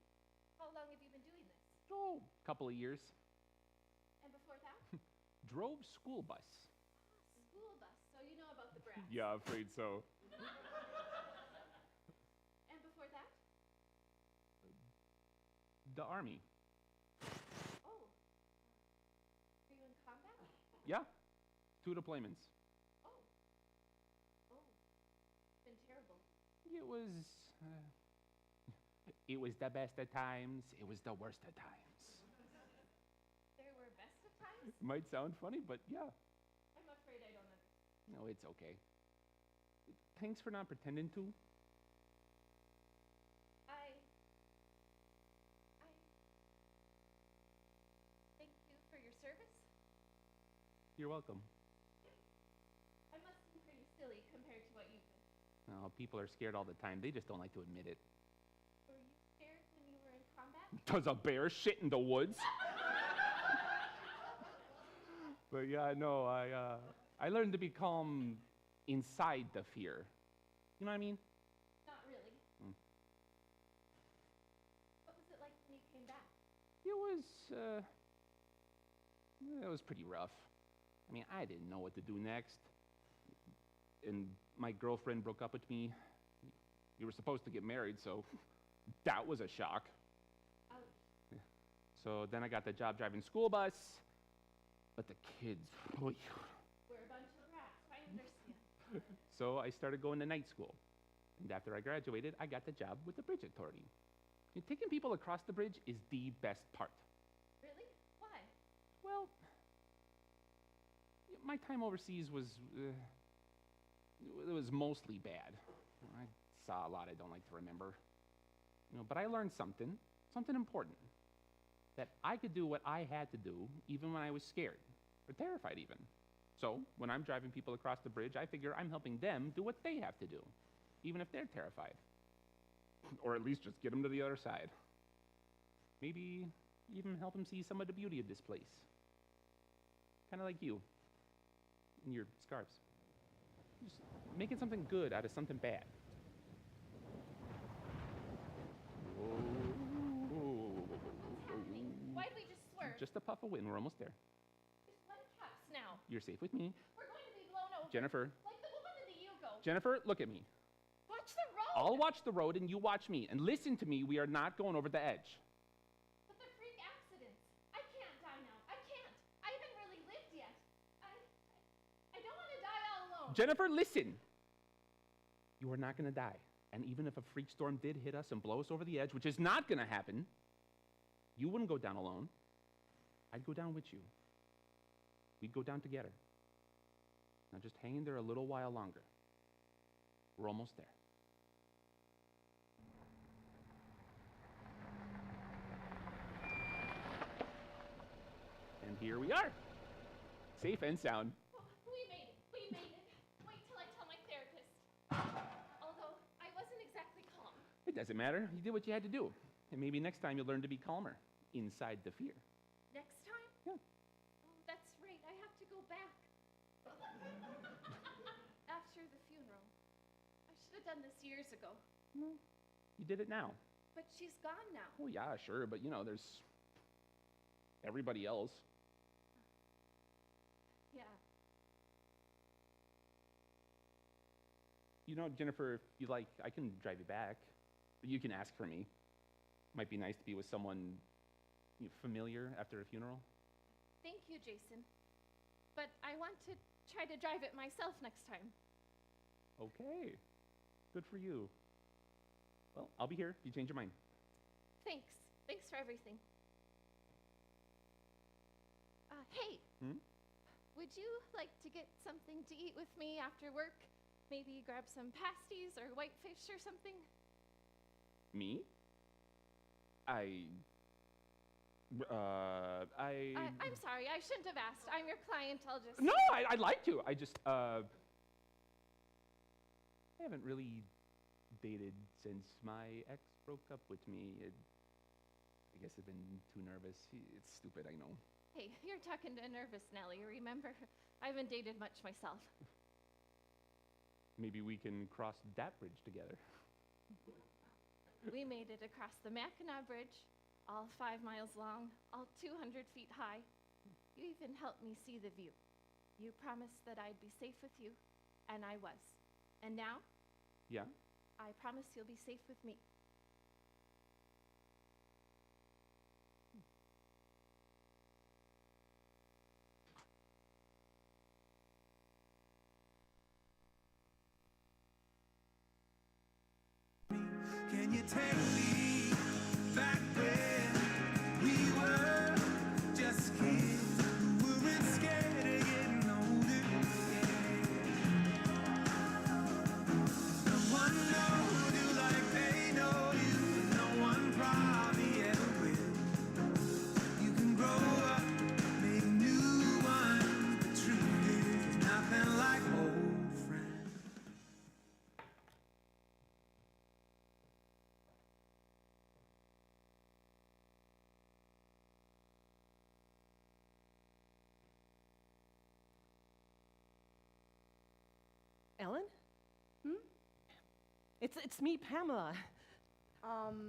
How long have you been doing this? Oh, couple of years. And before that? Drove school bus. School bus, so you know about the brats. Yeah, afraid so. And before that? The army. Oh. Were you in combat? Yeah. 2 deployments. Oh. Oh. Been terrible. It was. It was the best of times. It was the worst of times. There were best of times? Might sound funny, but yeah. I'm afraid I don't understand. No, it's okay. Thanks for not pretending to. I thank you for your service. You're welcome. I must be pretty silly compared to what you've been. Oh, people are scared all the time. They just don't like to admit it. Were you scared when you were in combat? Does a bear shit in the woods? But yeah, no, I learned to be calm inside the fear. You know what I mean? Not really. Mm. What was it like when you came back? It was pretty rough. I mean, I didn't know what to do next. And my girlfriend broke up with me. We were supposed to get married, so that was a shock. Ouch. So then I got the job driving school bus. But the kids, boy. We're a bunch of rats. I understand. So I started going to night school. And after I graduated, I got the job with the bridge authority. And taking people across the bridge is the best part. Really? Why? Well, my time overseas was, it was mostly bad. I saw a lot I don't like to remember. You know, but I learned something important. That I could do what I had to do even when I was scared, or terrified even. So when I'm driving people across the bridge, I figure I'm helping them do what they have to do, even if they're terrified. Or at least just get them to the other side. Maybe even help them see some of the beauty of this place. Kind of like you and your scarves. Just making something good out of something bad. Why'd we just swerve? Just a puff of wind. We're almost there. Just let cups now. You're safe with me. We're going to be blown over. Jennifer. Like the woman in the Yugo. Jennifer, look at me. Watch the road. I'll watch the road and you watch me. And listen to me, we are not going over the edge. But they're freak accidents. I can't die now. I can't. I haven't really lived yet. I don't want to die all alone. Jennifer, listen. You are not going to die. And even if a freak storm did hit us and blow us over the edge, which is not going to happen, you wouldn't go down alone. I'd go down with you. We'd go down together. Now just hang in there a little while longer. We're almost there. And here we are. Safe and sound. Oh, we made it. We made it. Wait till I tell my therapist. Although I wasn't exactly calm. It doesn't matter. You did what you had to do. And maybe next time you'll learn to be calmer inside the fear. Next time? Yeah. Oh, that's right. I have to go back. After the funeral. I should have done this years ago. You did it now. But she's gone now. Oh, yeah, sure, but you know, there's everybody else. Yeah. You know, Jennifer, if you like, I can drive you back. You can ask for me. Might be nice to be with someone familiar after a funeral. Thank you, Jason. But I want to try to drive it myself next time. Okay. Good for you. Well, I'll be here if you change your mind. Thanks. Thanks for everything. Hey, would you like to get something to eat with me after work? Maybe grab some pasties or whitefish or something? Me? I'm sorry, I shouldn't have asked. I'm your client, I'll just... No, I'd like to. I just, I haven't really dated since my ex broke up with me. I guess I've been too nervous. It's stupid, I know. Hey, you're talking to a nervous Nellie, remember? I haven't dated much myself. Maybe we can cross that bridge together. We made it across the Mackinac Bridge, all 5 miles long, all 200 feet high. You even helped me see the view. You promised that I'd be safe with you, and I was. And now, Yeah? I promise you'll be safe with me. Can you take me back when we were just kids who weren't scared of getting older? No one knows you like they know you. No one probably ever will. You can grow up, make new ones, but truth is nothing like old friends. Ellen? It's me, Pamela.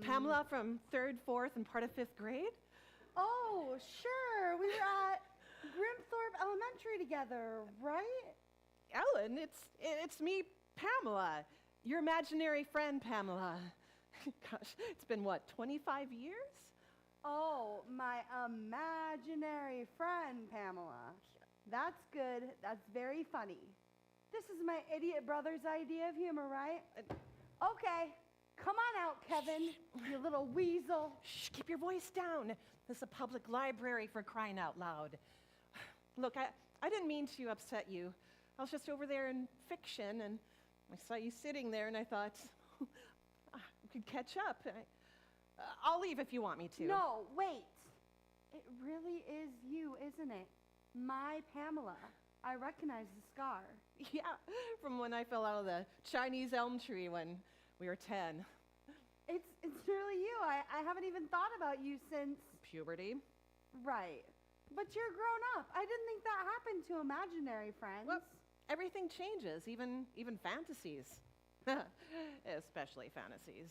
Pamela from 3rd, 4th, and part of 5th grade? Oh, sure. We were at Grimthorpe Elementary together, right? Ellen, it's me, Pamela. Your imaginary friend, Pamela. Gosh, it's been what, 25 years? Oh, my imaginary friend, Pamela. That's good. That's very funny. This is my idiot brother's idea of humor, right? Okay, come on out, Kevin, you little weasel. Shh, keep your voice down. This is a public library, for crying out loud. Look, I didn't mean to upset you. I was just over there in fiction, and I saw you sitting there, and I thought, we could catch up. I'll leave if you want me to. No, wait. It really is you, isn't it? My Pamela. I recognize the scar. Yeah, from when I fell out of the Chinese elm tree when we were 10. It's really you. I haven't even thought about you since... Puberty. Right. But you're grown up. I didn't think that happened to imaginary friends. Well, everything changes, even fantasies. Especially fantasies.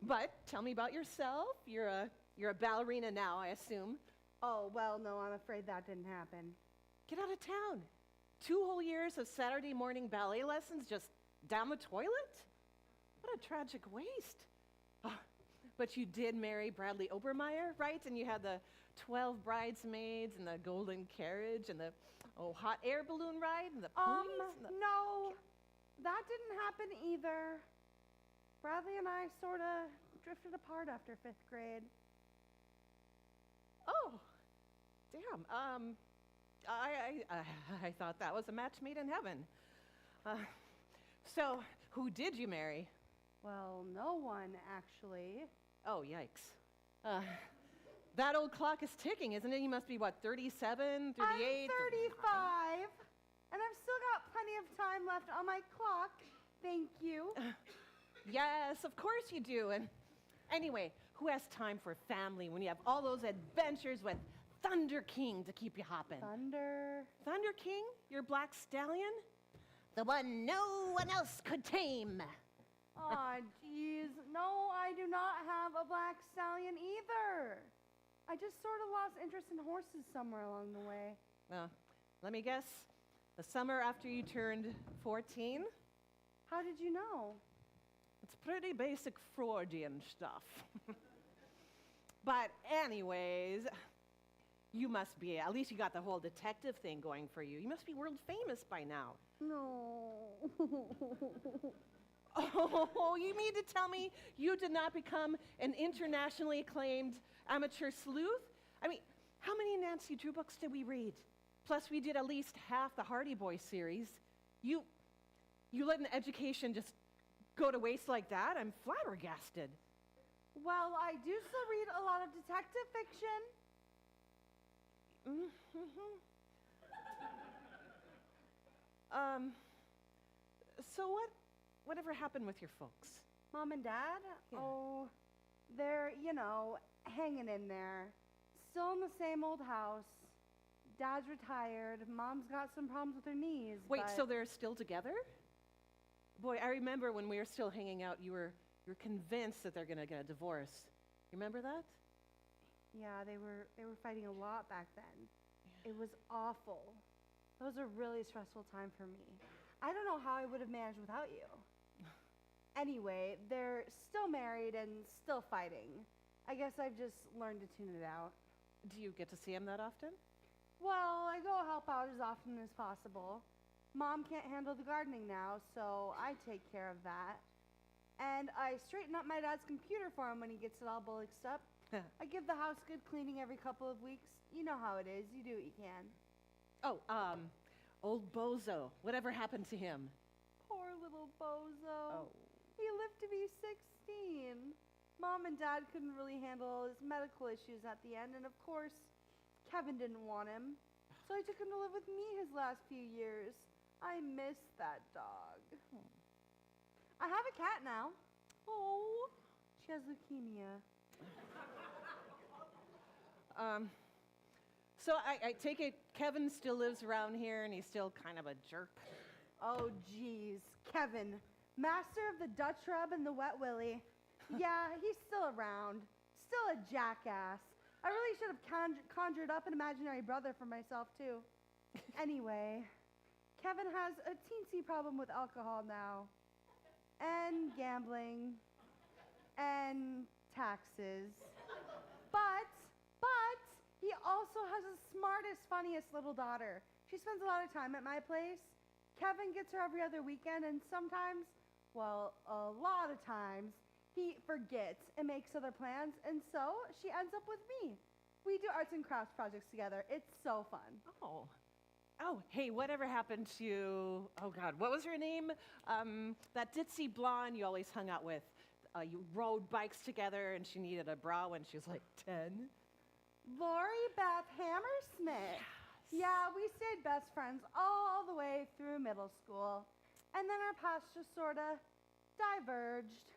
But tell me about yourself. You're a ballerina now, I assume. Oh, well, no, I'm afraid that didn't happen. Get out of town. 2 whole years of Saturday morning ballet lessons just down the toilet? What a tragic waste. Oh, but you did marry Bradley Obermeyer, right? And you had the 12 bridesmaids and the golden carriage and the hot air balloon ride and the ponies. No, that didn't happen either. Bradley and I sort of drifted apart after 5th grade. Oh, damn. I thought that was a match made in heaven. So, who did you marry? Well, no one, actually. Oh, yikes. That old clock is ticking, isn't it? You must be, what, 37, 38? I'm 35, and I've still got plenty of time left on my clock. Thank you. Yes, of course you do. And anyway, who has time for family when you have all those adventures with Thunder King to keep you hopping? Thunder King? Your black stallion? The one no one else could tame. Aw, geez. No, I do not have a black stallion either. I just sort of lost interest in horses somewhere along the way. Well, let me guess. The summer after you turned 14? How did you know? It's pretty basic Freudian stuff. But anyways, you must be, at least you got the whole detective thing going for you. You must be world famous by now. No. Oh, you mean to tell me you did not become an internationally acclaimed amateur sleuth? I mean, how many Nancy Drew books did we read? Plus, we did at least half the Hardy Boys series. You let an education just go to waste like that? I'm flabbergasted. Well, I do still read a lot of detective fiction. So whatever happened with your folks? Mom and Dad? Yeah. Oh, they're, hanging in there. Still in the same old house. Dad's retired. Mom's got some problems with her knees. Wait, but so they're still together? Boy, I remember when we were still hanging out, you were convinced that they're gonna get a divorce. You remember that? Yeah, they were fighting a lot back then. It was awful. That was a really stressful time for me. I don't know how I would have managed without you. Anyway, they're still married and still fighting. I guess I've just learned to tune it out. Do you get to see him that often? Well, I go help out as often as possible. Mom can't handle the gardening now, so I take care of that. And I straighten up my dad's computer for him when he gets it all bollixed up. I give the house good cleaning every couple of weeks. You know how it is. You do what you can. Oh, old Bozo. Whatever happened to him? Poor little Bozo. Oh. He lived to be 16. Mom and Dad couldn't really handle all his medical issues at the end, and of course, Kevin didn't want him. So I took him to live with me his last few years. I miss that dog. I have a cat now. Oh. She has leukemia. So I take it Kevin still lives around here and he's still kind of a jerk. Oh, geez. Kevin, master of the Dutch rub and the wet willy. Yeah, he's still around. Still a jackass. I really should have conjured up an imaginary brother for myself, too. Anyway, Kevin has a teensy problem with alcohol now. And gambling. And taxes. But he also has the smartest, funniest little daughter. She spends a lot of time at my place. Kevin gets her every other weekend, and sometimes, well, a lot of times, he forgets and makes other plans, and so she ends up with me. We do arts and crafts projects together. It's so fun. Oh, hey, whatever happened to, oh God, what was her name? That ditzy blonde you always hung out with. You rode bikes together and she needed a bra when she was like 10. Lori Beth Hammersmith. Yes. Yeah, we stayed best friends all the way through middle school. And then our paths just sort of diverged.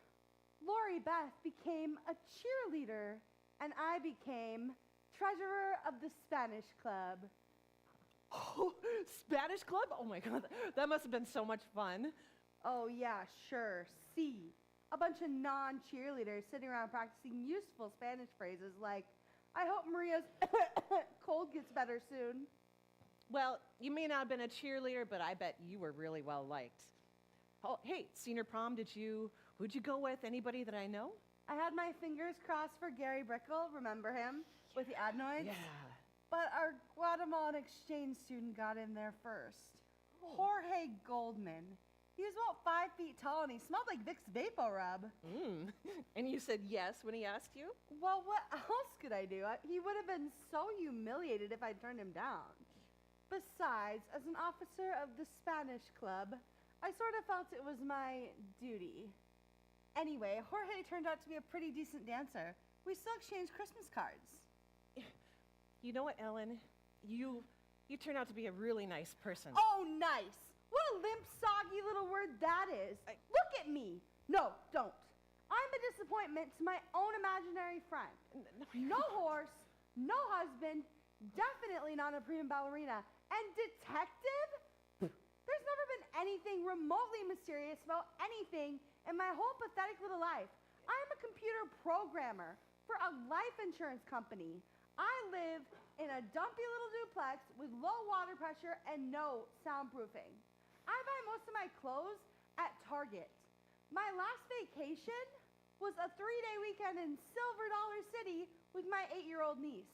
Lori Beth became a cheerleader, and I became treasurer of the Spanish club. Oh, Spanish club? Oh my God, that must have been so much fun. Oh yeah, sure. See, a bunch of non-cheerleaders sitting around practicing useful Spanish phrases like, I hope Maria's cold gets better soon. Well, you may not have been a cheerleader, but I bet you were really well liked. Oh, hey, senior prom, who'd you go with? Anybody that I know? I had my fingers crossed for Gary Brickle, remember him? With the adenoids? Yeah. But our Guatemalan exchange student got in there first. Jorge Goldman. He was about 5 feet tall and he smelled like Vicks VapoRub. And you said yes when he asked you? Well, what else could I do? He would have been so humiliated if I turned him down. Besides, as an officer of the Spanish club, I sort of felt it was my duty. Anyway, Jorge turned out to be a pretty decent dancer. We still exchanged Christmas cards. You know what, Ellen? You turn out to be a really nice person. Oh, nice. What a limp, soggy little word that is. Look at me. No, don't. I'm a disappointment to my own imaginary friend. No horse, no husband, definitely not a prima ballerina. And detective? There's never been anything remotely mysterious about anything in my whole pathetic little life. I'm a computer programmer for a life insurance company. I live in a dumpy little duplex with low water pressure and no soundproofing. I buy most of my clothes at Target. My last vacation was a 3-day weekend in Silver Dollar City with my 8-year-old niece.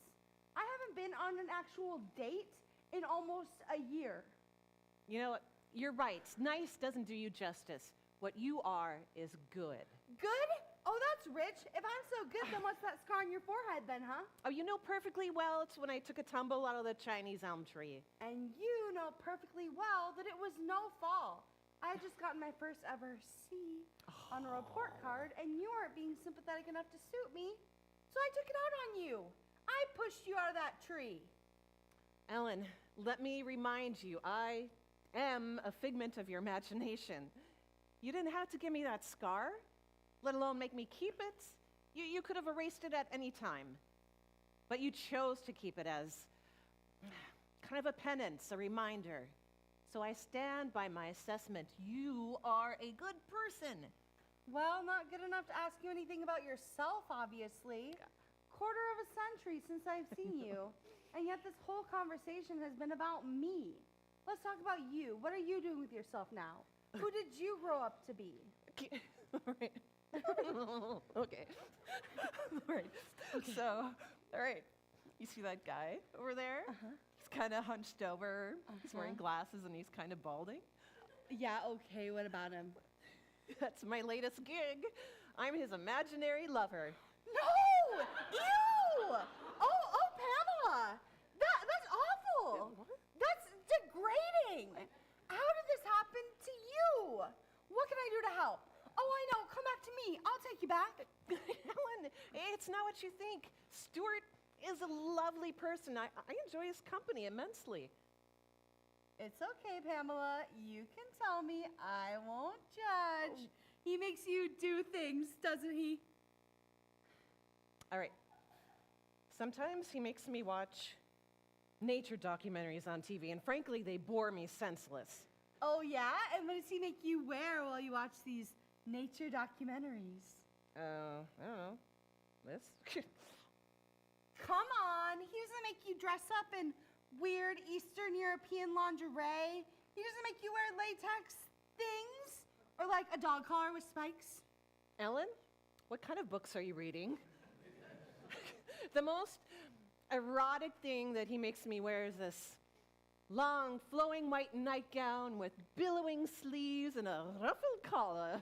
I haven't been on an actual date in almost a year. You know, you're right. Nice doesn't do you justice. What you are is good. Good? Oh, that's rich. If I'm so good, then what's that scar on your forehead then, huh? Oh, you know perfectly well it's when I took a tumble out of the Chinese elm tree. And you know perfectly well that it was no fall. I had just gotten my first ever C on a report card, and you weren't being sympathetic enough to suit me, so I took it out on you. I pushed you out of that tree. Ellen, let me remind you, I am a figment of your imagination. You didn't have to give me that scar, let alone make me keep it. You could have erased it at any time. But you chose to keep it as kind of a penance, a reminder. So I stand by my assessment. You are a good person. Well, not good enough to ask you anything about yourself, obviously. Quarter of a century since I've seen you, and yet this whole conversation has been about me. Let's talk about you. What are you doing with yourself now? Who did you grow up to be? Right. Okay. All right. So, all right. You see that guy over there? He's kind of hunched over. He's wearing glasses and he's kind of balding. Yeah, okay. What about him? That's my latest gig. I'm his imaginary lover. No! Ew! Oh, Pamela! That's awful! That's degrading! How did this happen to you? What can I do to help? Oh, I know. Come back to me. I'll take you back. Helen, it's not what you think. Stuart is a lovely person. I enjoy his company immensely. It's okay, Pamela. You can tell me. I won't judge. He makes you do things, doesn't he? All right. Sometimes he makes me watch nature documentaries on TV, and frankly, they bore me senseless. Oh, yeah? And what does he make you wear while you watch these nature documentaries? I don't know. This? Come on. He doesn't make you dress up in weird Eastern European lingerie. He doesn't make you wear latex things or like a dog collar with spikes. Ellen, what kind of books are you reading? The most erotic thing that he makes me wear is this long, flowing white nightgown with billowing sleeves and a ruffled collar.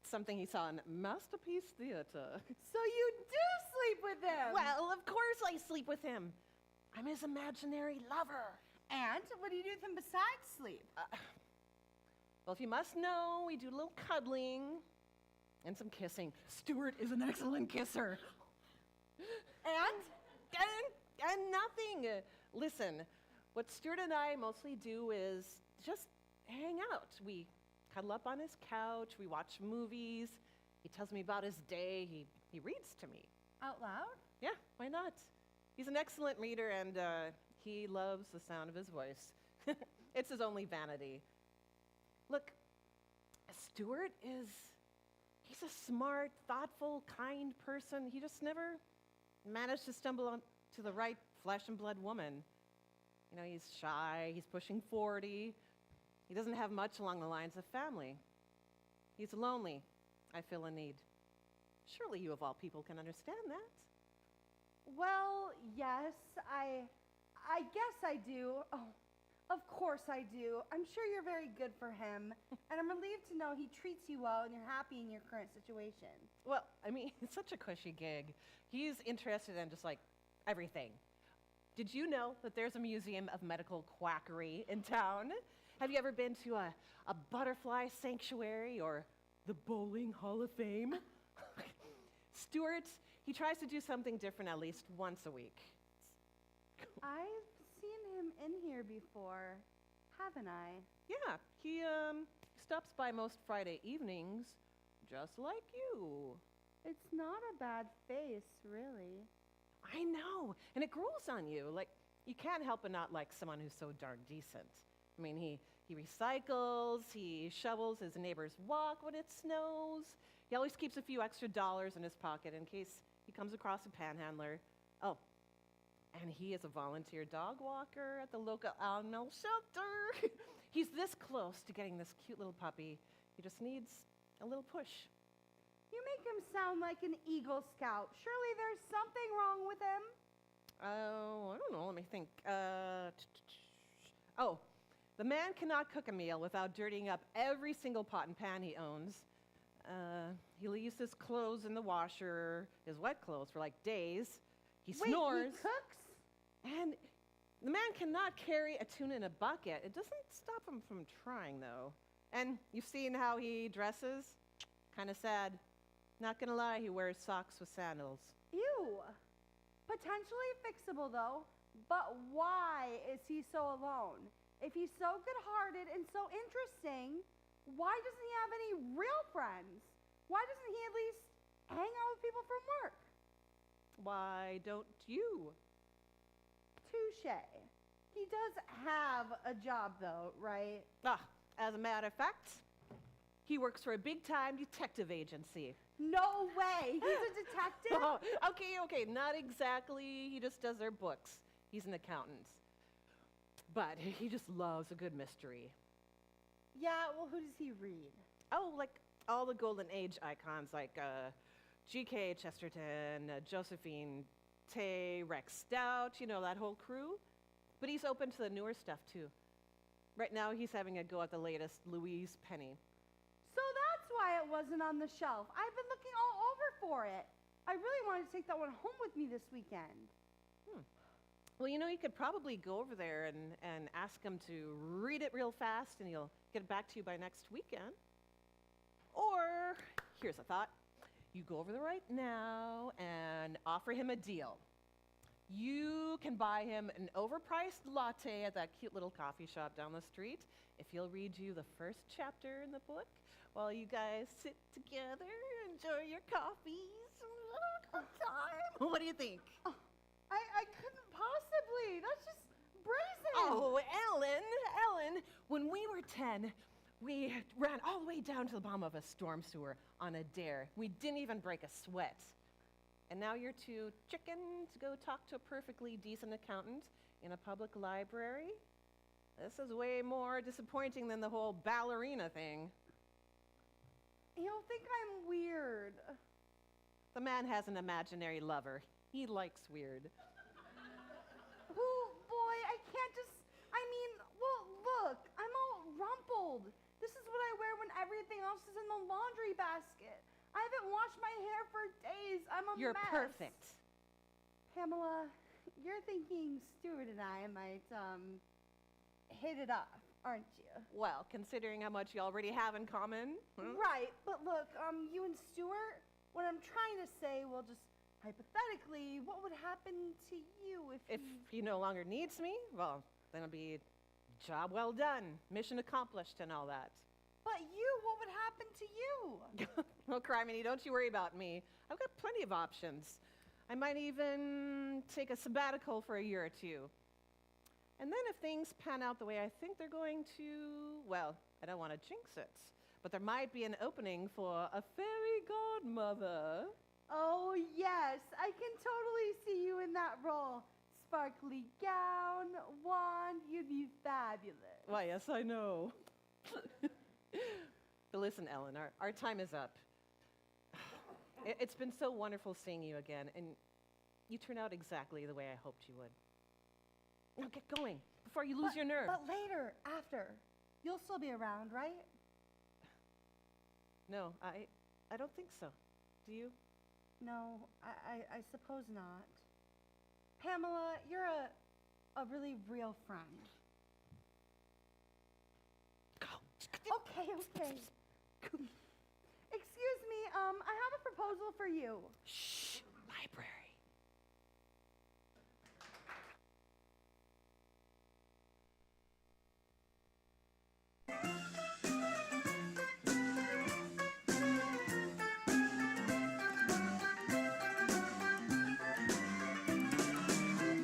Something he saw in Masterpiece Theater. So you do sleep with him? Well, of course I sleep with him. I'm his imaginary lover. And what do you do with him besides sleep? Well, if you must know, we do a little cuddling and some kissing. Stuart is an excellent kisser. And nothing. Listen, what Stuart and I mostly do is just hang out. We cuddle up on his couch, we watch movies, he tells me about his day, he reads to me. Out loud? Yeah, why not? He's an excellent reader and he loves the sound of his voice. It's his only vanity. Look, Stuart he's a smart, thoughtful, kind person. He just never managed to stumble onto the right flesh and blood woman. You know, he's shy, he's pushing 40. He doesn't have much along the lines of family. He's lonely. I feel a need. Surely you of all people can understand that. Well, yes, I guess I do. Oh, of course I do. I'm sure you're very good for him, and I'm relieved to know he treats you well and you're happy in your current situation. Well, I mean, it's such a cushy gig. He's interested in just like everything. Did you know that there's a museum of medical quackery in town? Have you ever been to a butterfly sanctuary or the Bowling Hall of Fame? Stuart, he tries to do something different at least once a week. I've seen him in here before, haven't I? Yeah, he stops by most Friday evenings, just like you. It's not a bad face, really. I know, and it grows on you. Like, you can't help but not like someone who's so darn decent. I mean, he He recycles, he shovels his neighbor's walk when it snows. He always keeps a few extra dollars in his pocket in case he comes across a panhandler. Oh, and he is a volunteer dog walker at the local animal shelter. He's this close to getting this cute little puppy. He just needs a little push. You make him sound like an Eagle Scout. Surely there's something wrong with him. Oh, I don't know. Let me think. Oh, the man cannot cook a meal without dirtying up every single pot and pan he owns. He leaves his clothes in the washer, his wet clothes, for like days. He snores. Wait, he cooks? And the man cannot carry a tuna in a bucket. It doesn't stop him from trying, though. And you've seen how he dresses? Kind of sad. Not gonna lie, he wears socks with sandals. Ew. Potentially fixable, though. But why is he so alone? If he's so good-hearted and so interesting, why doesn't he have any real friends? Why doesn't he at least hang out with people from work? Why don't you? Touche. He does have a job, though, right? As a matter of fact, he works for a big-time detective agency. No way! He's a detective? Oh, okay, not exactly. He just does their books. He's an accountant. But he just loves a good mystery. Yeah, well, who does he read? Oh, like all the Golden Age icons, like G.K. Chesterton, Josephine Tay, Rex Stout, you know, that whole crew. But he's open to the newer stuff, too. Right now, he's having a go at the latest Louise Penny. So that's why it wasn't on the shelf. I've been looking all over for it. I really wanted to take that one home with me this weekend. Well, you know, you could probably go over there and ask him to read it real fast, and he'll get it back to you by next weekend. Or, here's a thought. You go over there right now and offer him a deal. You can buy him an overpriced latte at that cute little coffee shop down the street if he'll read you the first chapter in the book while you guys sit together, enjoy your coffees. Good time. What do you think? I couldn't possibly. That's just brazen. Oh, Ellen, when we were 10, we ran all the way down to the bottom of a storm sewer on a dare. We didn't even break a sweat. And now you're too chicken to go talk to a perfectly decent accountant in a public library? This is way more disappointing than the whole ballerina thing. He'll think I'm weird. The man has an imaginary lover. He likes weird. Who, boy, I can't just, well, look, I'm all rumpled. This is what I wear when everything else is in the laundry basket. I haven't washed my hair for days. I'm a You're mess. perfect. Pamela, you're thinking Stuart and I might, hit it off, aren't you? Well, considering how much you already have in common. Right, but look, you and Stuart, what I'm trying to say, well, just hypothetically, what would happen to you If he no longer needs me, well, then it'll be job well done, mission accomplished and all that. But you, what would happen to you? Well, Criminy, don't you worry about me. I've got plenty of options. I might even take a sabbatical for a year or two. And then if things pan out the way I think they're going to, well, I don't want to jinx it, but there might be an opening for a fairy godmother. Oh, yes, I can totally see you in that role. Sparkly gown, wand, you'd be fabulous. Why, yes, I know. But listen, Ellen, our time is up. It's been so wonderful seeing you again, and you turned out exactly the way I hoped you would. Now get going before you lose your nerve. But later, after, you'll still be around, right? No, I don't think so. Do you? No, I suppose not. Pamela, you're a really real friend. Okay. Excuse me, I have a proposal for you. Shh, library.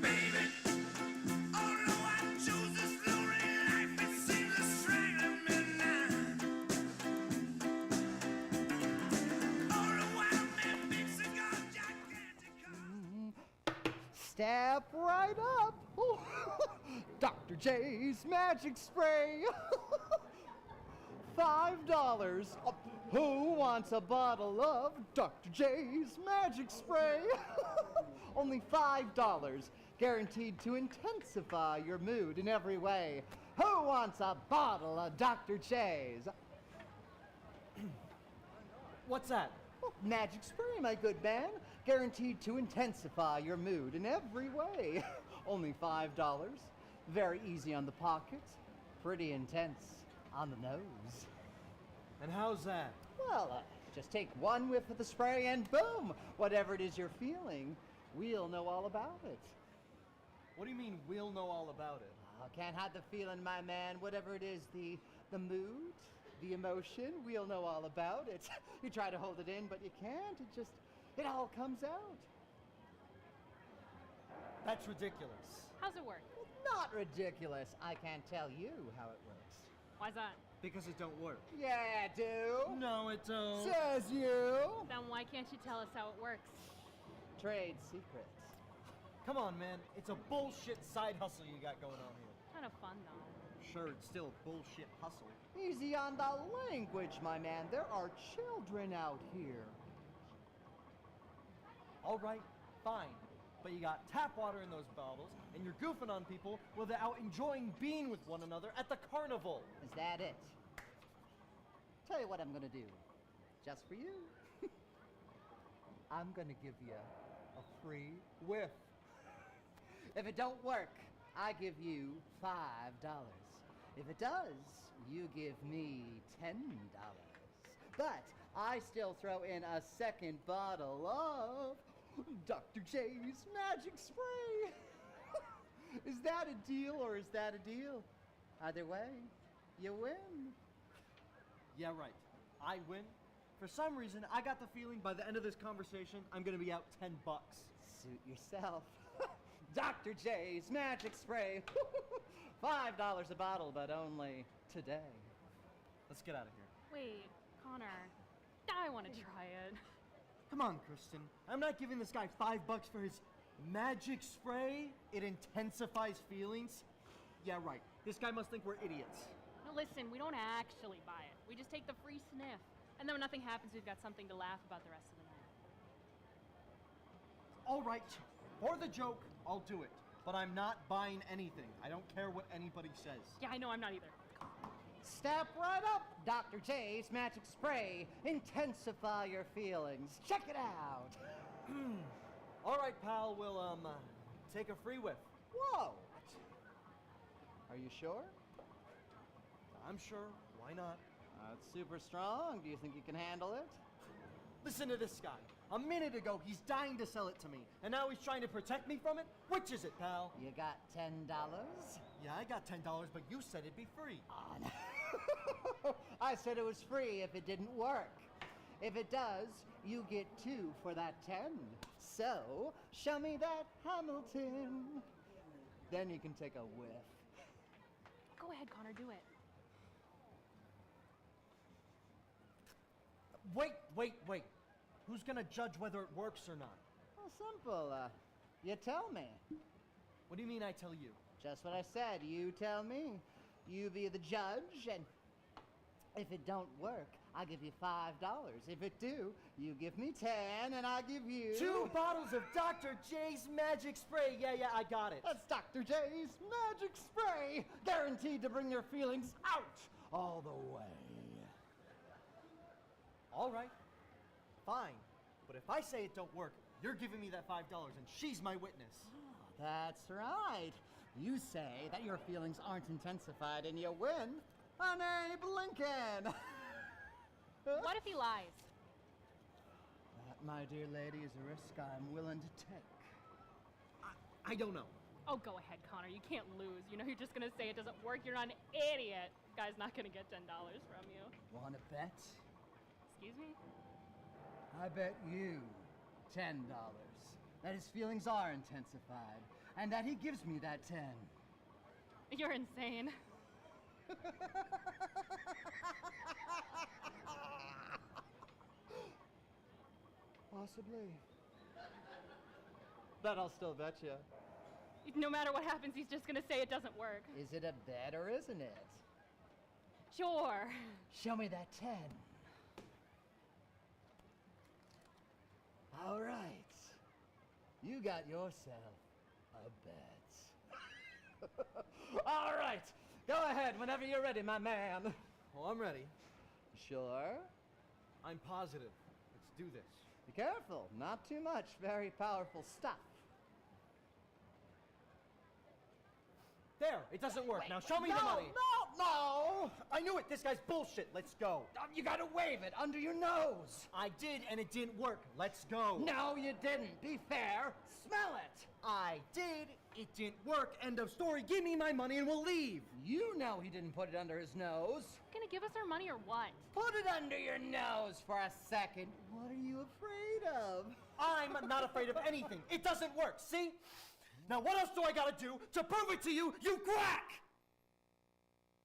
Baby, oh no, I chose this lonely life. It seems a strange Step right up. Dr. J's Magic Spray. $5. Who wants a bottle of Dr. J's Magic Spray? Only $5. Guaranteed to intensify your mood in every way. Who wants a bottle of Dr. J's? What's that? Magic Spray, my good man. Guaranteed to intensify your mood in every way. Only $5. Very easy on the pocket. Pretty intense on the nose. And how's that? Well, just take one whiff of the spray and boom! Whatever it is you're feeling, we'll know all about it. What do you mean we'll know all about it? Can't hide the feeling, my man. Whatever it is, the mood, the emotion, we'll know all about it. You try to hold it in, but you can't. It all comes out. That's ridiculous. How's it work? Not ridiculous. I can't tell you how it works. Why's that? Because it don't work. Yeah, I do. No, it don't. Says you. Then why can't you tell us how it works? Trade secrets. Come on, man. It's a bullshit side hustle you got going on here. Kind of fun, though. Sure, it's still a bullshit hustle. Easy on the language, my man. There are children out here. All right, fine. But you got tap water in those bottles, and you're goofing on people without enjoying being with one another at the carnival. Is that it? Tell you what I'm gonna do. Just for you. I'm gonna give you a free whiff. If it don't work, I give you $5. If it does, you give me $10. But I still throw in a second bottle of Dr. J's Magic Spray. Is that a deal or is that a deal? Either way, you win. Yeah, right. I win. For some reason, I got the feeling by the end of this conversation, I'm gonna be out $10. Suit yourself. Dr. J's Magic Spray. $5 a bottle, but only today. Let's get out of here. Wait, Connor. I want to try it. Come on, Kristen. I'm not giving this guy $5 for his magic spray. It intensifies feelings. Yeah, right. This guy must think we're idiots. No, listen, we don't actually buy it. We just take the free sniff. And then when nothing happens, we've got something to laugh about the rest of the night. All right. For the joke, I'll do it. But I'm not buying anything. I don't care what anybody says. Yeah, I know, I'm not either. Step right up, Dr. J's Magic Spray. Intensify your feelings. Check it out. All right, pal, we'll, take a free whiff. Whoa. Are you sure? I'm sure. Why not? It's super strong. Do you think you can handle it? Listen to this guy. A minute ago, he's dying to sell it to me. And now he's trying to protect me from it? Which is it, pal? You got $10? Yeah, I got $10, but you said it'd be free. I said it was free if it didn't work. If it does, you get 2 for that 10. So, show me that Hamilton. Then you can take a whiff. Go ahead, Connor, do it. Wait. Who's gonna judge whether it works or not? Well, simple. You tell me. What do you mean I tell you? Just what I said. You tell me. You be the judge, and if it don't work, I give you $5. If it do, you give me 10, and I give you 2 bottles of Dr. J's Magic Spray. Yeah, I got it. That's Dr. J's Magic Spray, guaranteed to bring your feelings out all the way. All right, fine. But if I say it don't work, you're giving me that $5, and she's my witness. That's right. You say that your feelings aren't intensified, and you win an Abe Lincoln. What if he lies? That, my dear lady, is a risk I'm willing to take. I don't know. Oh, go ahead, Connor. You can't lose. You know you're just going to say it doesn't work. You're not an idiot. Guy's not going to get $10 from you. Want to bet? Excuse me? I bet you $10 that his feelings are intensified, and that he gives me that 10. You're insane. Possibly. That I'll still bet you. No matter what happens, he's just gonna say it doesn't work. Is it a bet or isn't it? Sure. Show me that 10. All right. You got yourself a bet. All right. Go ahead whenever you're ready, my man. Oh, I'm ready. Sure? I'm positive. Let's do this. Be careful. Not too much very powerful stuff. There, it doesn't work. Now show me no, the money. No! I knew it. This guy's bullshit. Let's go. You gotta wave it under your nose. I did, and it didn't work. Let's go. No, you didn't. Be fair. Smell it. I did. It didn't work. End of story. Give me my money and we'll leave. You know he didn't put it under his nose. Gonna give us our money or what? Put it under your nose for a second. What are you afraid of? I'm not afraid of anything. It doesn't work. See? Now what else do I gotta do to prove it to you, you quack?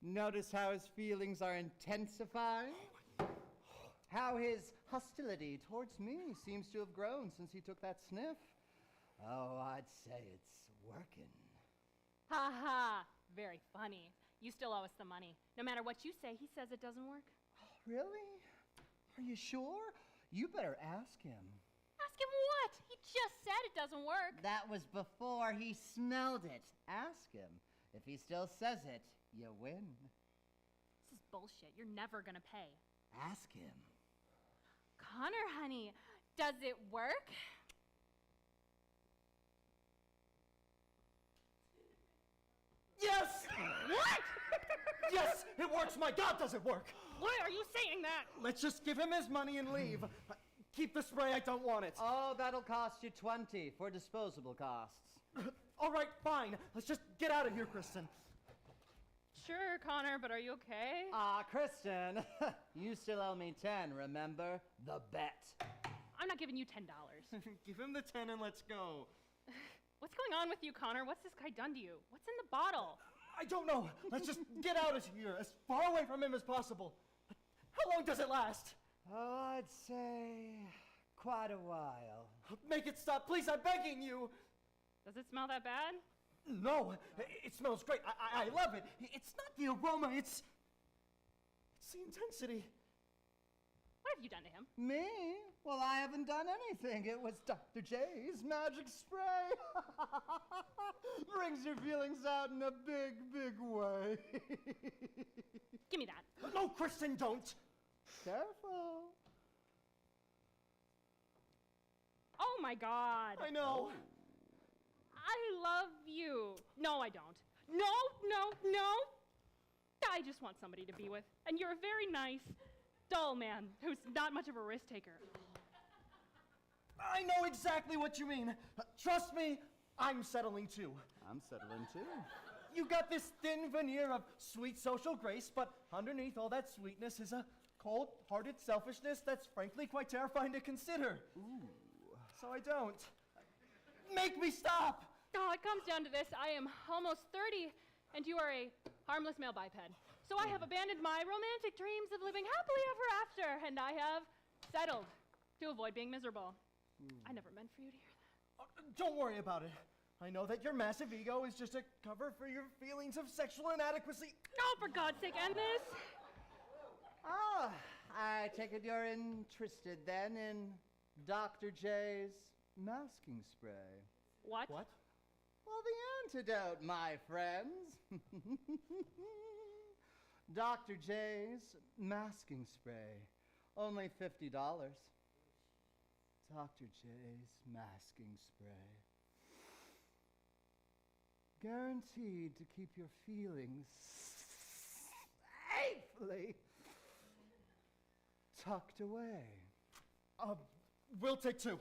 Notice how his feelings are intensifying? How his hostility towards me seems to have grown since he took that sniff? Oh, I'd say it's working. Ha ha. Very funny. You still owe us the money. No matter what you say, he says it doesn't work. Really? Are you sure? You better ask him. Ask him what? He just said it doesn't work. That was before he smelled it. Ask him. If he still says it, you win. This is bullshit. You're never gonna pay. Ask him. Connor, honey, does it work? Yes! What? Yes, it works. My God, does it work? Why are you saying that? Let's just give him his money and leave. Keep the spray. I don't want it. Oh, that'll cost you 20 for disposable costs. All right, fine. Let's just get out of here, Kristen. Sure, Connor, but are you okay? Kristen, you still owe me 10, remember? The bet. I'm not giving you $10. Give him the 10 and let's go. What's going on with you, Connor? What's this guy done to you? What's in the bottle? I don't know. Let's just get out of here, as far away from him as possible. How long does it last? Oh, I'd say quite a while. Make it stop, please. I'm begging you. Does it smell that bad? No, it smells great. I love it. It's not the aroma, it's the intensity. What have you done to him? Me? Well, I haven't done anything. It was Dr. J's magic spray. Brings your feelings out in a big, big way. Give me that. No, Kristen, don't. Careful. Oh my God. I know. I love you. No, I don't. No. I just want somebody to be with. And you're a very nice, dull man who's not much of a risk taker. I know exactly what you mean. Trust me, I'm settling too. I'm settling too. You got this thin veneer of sweet social grace, but underneath all that sweetness is a cold-hearted selfishness that's frankly quite terrifying to consider. Ooh. So I don't. Make me stop! Oh, it comes down to this. I am almost 30, and you are a harmless male biped. So I have abandoned my romantic dreams of living happily ever after, and I have settled to avoid being miserable. I never meant for you to hear that. Don't worry about it. I know that your massive ego is just a cover for your feelings of sexual inadequacy. Oh, for God's sake, end this! Ah, I take it you're interested then in Dr. J's masking spray. What? What? Well, the antidote, my friends. Dr. J's masking spray. Only $50. Dr. J's masking spray. Guaranteed to keep your feelings safely tucked away. We'll take two.